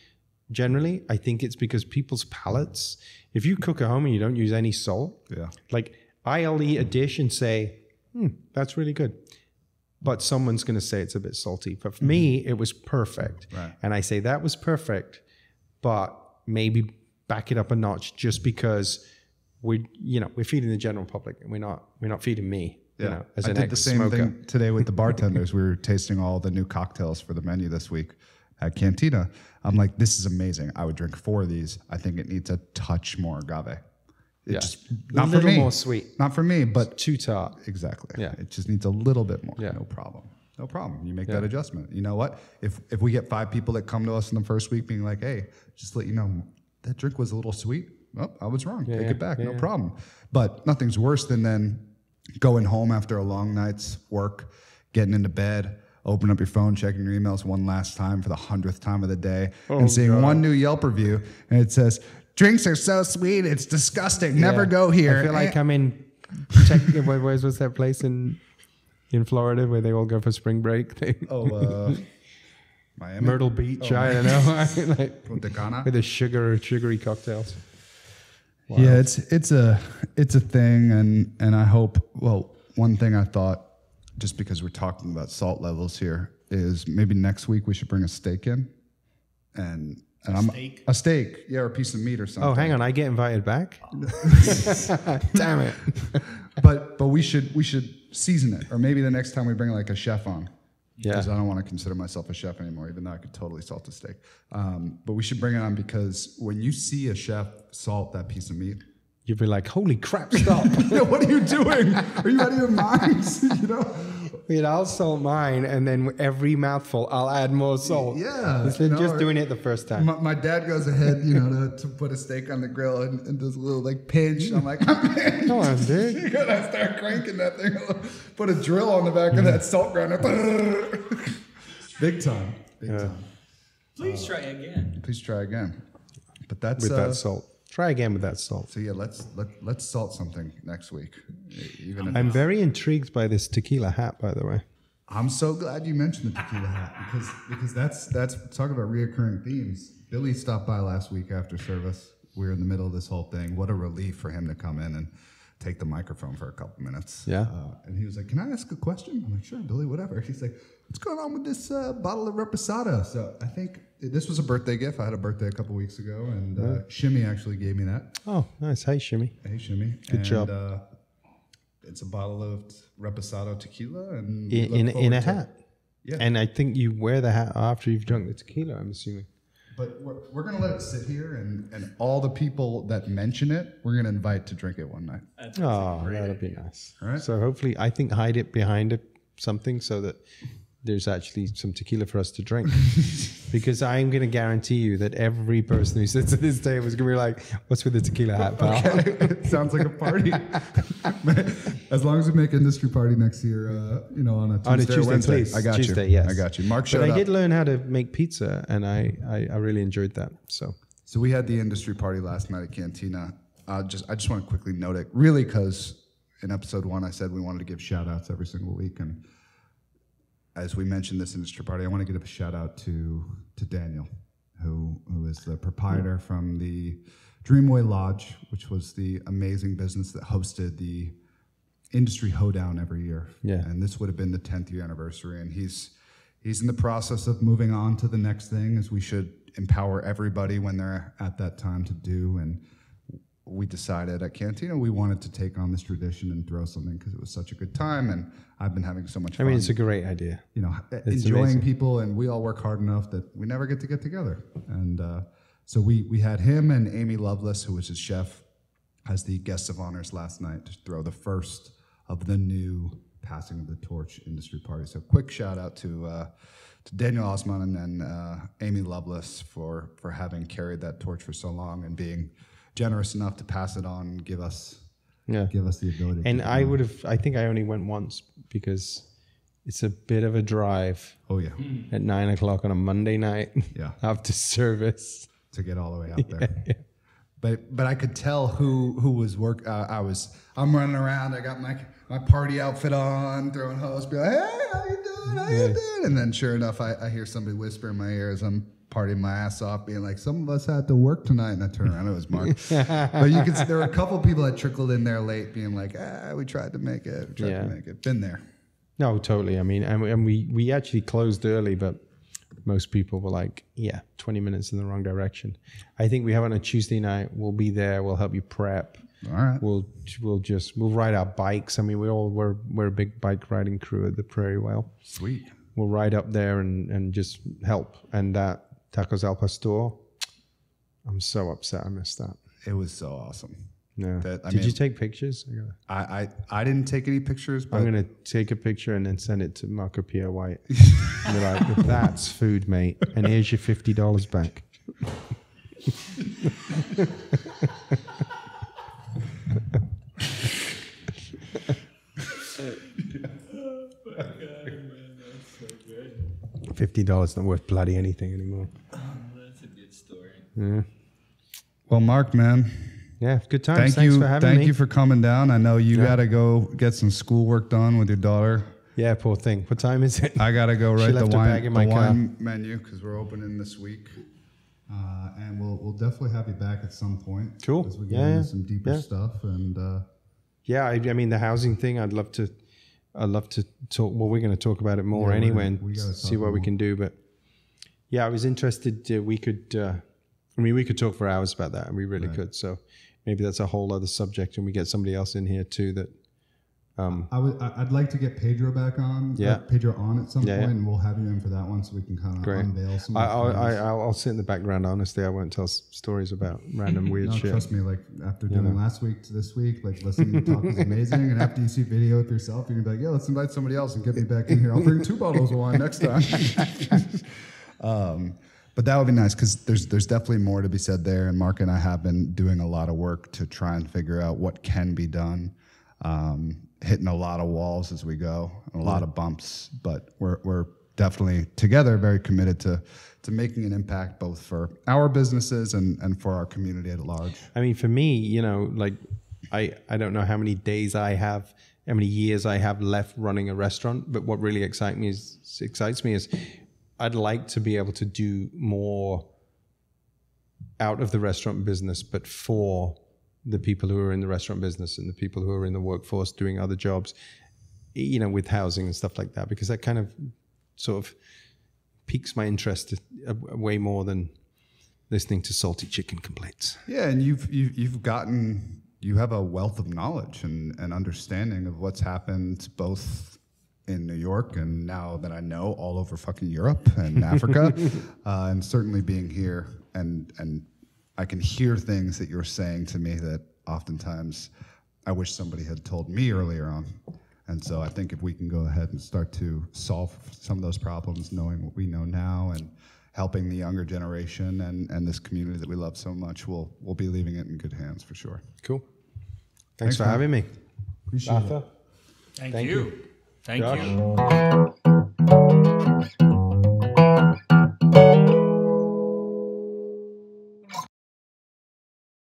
Generally, I think it's because people's palates. If you cook at home and you don't use any salt, I'll eat a dish and say, that's really good. But someone's going to say it's a bit salty. But for me, it was perfect. Right. And I say that was perfect, but maybe back it up a notch, just because we're feeding the general public, and we're not feeding me. Yeah. As I an did the same ex-smoker. thing today with the bartenders. We were tasting all the new cocktails for the menu this week. at Cantina. I'm like, this is amazing. I would drink 4 of these. I think it needs a touch more agave. Not a for little me. more sweet. Not for me, but Too tart. exactly. Yeah. It just needs a little bit more. Yeah. No problem. No problem. You make that adjustment. You know what? If we get 5 people that come to us in the first week being like, hey, just to let you know, that drink was a little sweet. Oh, I was wrong. Take it back. No problem. But nothing's worse than then going home after a long night's work, getting into bed, open up your phone, checking your emails one last time for the 100th time of the day, and seeing one new Yelp review, and it says, drinks are so sweet, it's disgusting. Never go here. I feel like I'm in. What's that place in Florida where they all go for spring break? Miami? Myrtle Beach. I don't know. Like, Punta Cana? with the sugary cocktails. Wow. Yeah, it's a thing, and I hope. Well, one thing I thought, just because we're talking about salt levels here, is maybe next week we should bring a steak in, and a steak, or a piece of meat or something. Oh, hang on, I get invited back. Damn it! But we should season it, or maybe the next time we bring like a chef on. Yeah. Because I don't want to consider myself a chef anymore, even though I could totally salt a steak. But we should bring it on because when you see a chef salt that piece of meat, You'd be like, holy crap, stop. what are you doing? Are you out of your minds? I'll salt mine, and then every mouthful, I'll add more salt. Yeah. Instead of just doing it the first time. My dad goes ahead, to put a steak on the grill and does a little pinch. I'm like, man, Come on, dude. you gotta start cranking that thing. Put a drill on the back of that salt grinder. Big time. Big time. Please try again. Please try again. But that's With that salt. Try again with that salt. So yeah, let's salt something next week. Even if I'm very intrigued by this tequila hat, by the way. I'm so glad you mentioned the tequila hat because that's talking about reoccurring themes. Billy stopped by last week after service. We were in the middle of this whole thing. What a relief for him to come in and take the microphone for a couple minutes. Yeah. And he was like, "Can I ask a question?" I'm like, "Sure, Billy, whatever." He's like, "What's going on with this bottle of Reposado?" So I think this was a birthday gift. I had a birthday a couple weeks ago, and Shimmy actually gave me that. Oh, nice. Hey, Shimmy. Hey, Shimmy. Good job. It's a bottle of Reposado tequila, and In a hat. Yeah. And I think you wear the hat after you've drunk the tequila, I'm assuming. But we're going to let it sit here, and all the people that mention it, we're going to invite to drink it one night. Oh, that'd be nice. All right. So hopefully, I think hide it behind something so that there's actually some tequila for us to drink. Because I'm going to guarantee you that every person who sits at this table is going to be like, what's with the tequila hat, pal? Okay. Sounds like a party. As long as we make industry party next year, on a Tuesday or Wednesday. Please. I got Tuesday, you. yes. I got you. Mark showed But I up. did learn how to make pizza, and I really enjoyed that. So we had the industry party last night at Cantina. I just want to quickly note it, really, because in episode 1 I said we wanted to give shout outs every single week, and as we mentioned this industry party, I want to give a shout out to Daniel, who is the proprietor from the Dreamway Lodge, which was the amazing business that hosted the industry hoedown every year. Yeah. And this would have been the 10th year anniversary, and he's in the process of moving on to the next thing, as we should empower everybody when they're at that time to do. And we decided at Cantina we wanted to take on this tradition and throw something because it was such a good time, and I've been having so much fun. I mean, it's a great idea. Enjoying amazing. people, and we all work hard enough that we never get together. And so we had him and Amy Lovelace, who was his chef, as the guests of honors last night to throw the first of the new passing of the torch industry party. So quick shout out to Daniel Osman and Amy Lovelace for having carried that torch for so long and being generous enough to pass it on and give us the ability. And I think I only went once because it's a bit of a drive. Oh yeah. At 9:00 on a Monday night. Yeah. After service. To get all the way out there. Yeah. But I could tell who was work. I'm running around. I got my party outfit on, throwing hose, be like, "Hey, how you doing? How you doing?" And then sure enough, I hear somebody whisper in my ear as I'm partying my ass off, being like, "Some of us had to work tonight." And I turn around, it was Mark. But you can see there were a couple people that trickled in there late, being like, "We tried to make it. We tried to make it." Been there. No, totally. I mean, and we actually closed early, but most people were like, 20 minutes in the wrong direction. I think we have on a Tuesday night. We'll be there. We'll help you prep. All right. We'll ride our bikes. I mean, we're a big bike riding crew at the Prairie Whale. Sweet. we'll ride up there and just help. And that Tacos al Pastor, I'm so upset I missed that. It was so awesome. Yeah. Did you take pictures? I didn't take any pictures, but I'm going to take a picture and then send it to Marco Pierre White. And be like, that's food, mate. And here's your $50 back. $50 not worth bloody anything anymore. That's a good story. Yeah. Well, Mark, man. Yeah, good times. Thanks for having me. Thank you for coming down. I know you got to go get some schoolwork done with your daughter. Yeah, poor thing. What time is it? I got to go write the wine menu because we're opening this week. And we'll definitely have you back at some point. Cool. As we get into some deeper stuff. And I mean, the housing thing, I'd love to talk. Well, we're going to talk about it more anyway and see what we can do. But yeah, I was interested. We could talk for hours about that, and we really could. So maybe that's a whole other subject, and we get somebody else in here too. That I'd like to get Pedro back on. Pedro on at some point, and we'll have you in for that one so we can kind of unveil some. I'll sit in the background. Honestly, I won't tell stories about random weird shit. Trust me. Like after doing last week to this week, like listening to talk is amazing. And after you see video of yourself, you're gonna be like, yeah, let's invite somebody else and get me back in here. I'll bring 2 bottles of wine next time. But that would be nice because there's definitely more to be said there. And Mark and I have been doing a lot of work to try and figure out what can be done. Hitting a lot of walls as we go, and a lot of bumps, but we're definitely together very committed to making an impact both for our businesses and for our community at large. I mean, for me, like I don't know how many days I have, how many years I have left running a restaurant, but what really excites me is I'd like to be able to do more out of the restaurant business, but for the people who are in the restaurant business and the people who are in the workforce doing other jobs, with housing and stuff like that, because that kind of sort of piques my interest way more than listening to salty chicken complaints. Yeah, and you have a wealth of knowledge and understanding of what's happened both in New York and now that I know all over fucking Europe and Africa, and certainly being here and I can hear things that you're saying to me that oftentimes I wish somebody had told me earlier on. And so I think if we can go ahead and start to solve some of those problems, knowing what we know now and helping the younger generation and this community that we love so much, we'll be leaving it in good hands for sure. Cool. Thanks for having me. Appreciate it. Thank you. Thank Josh. you.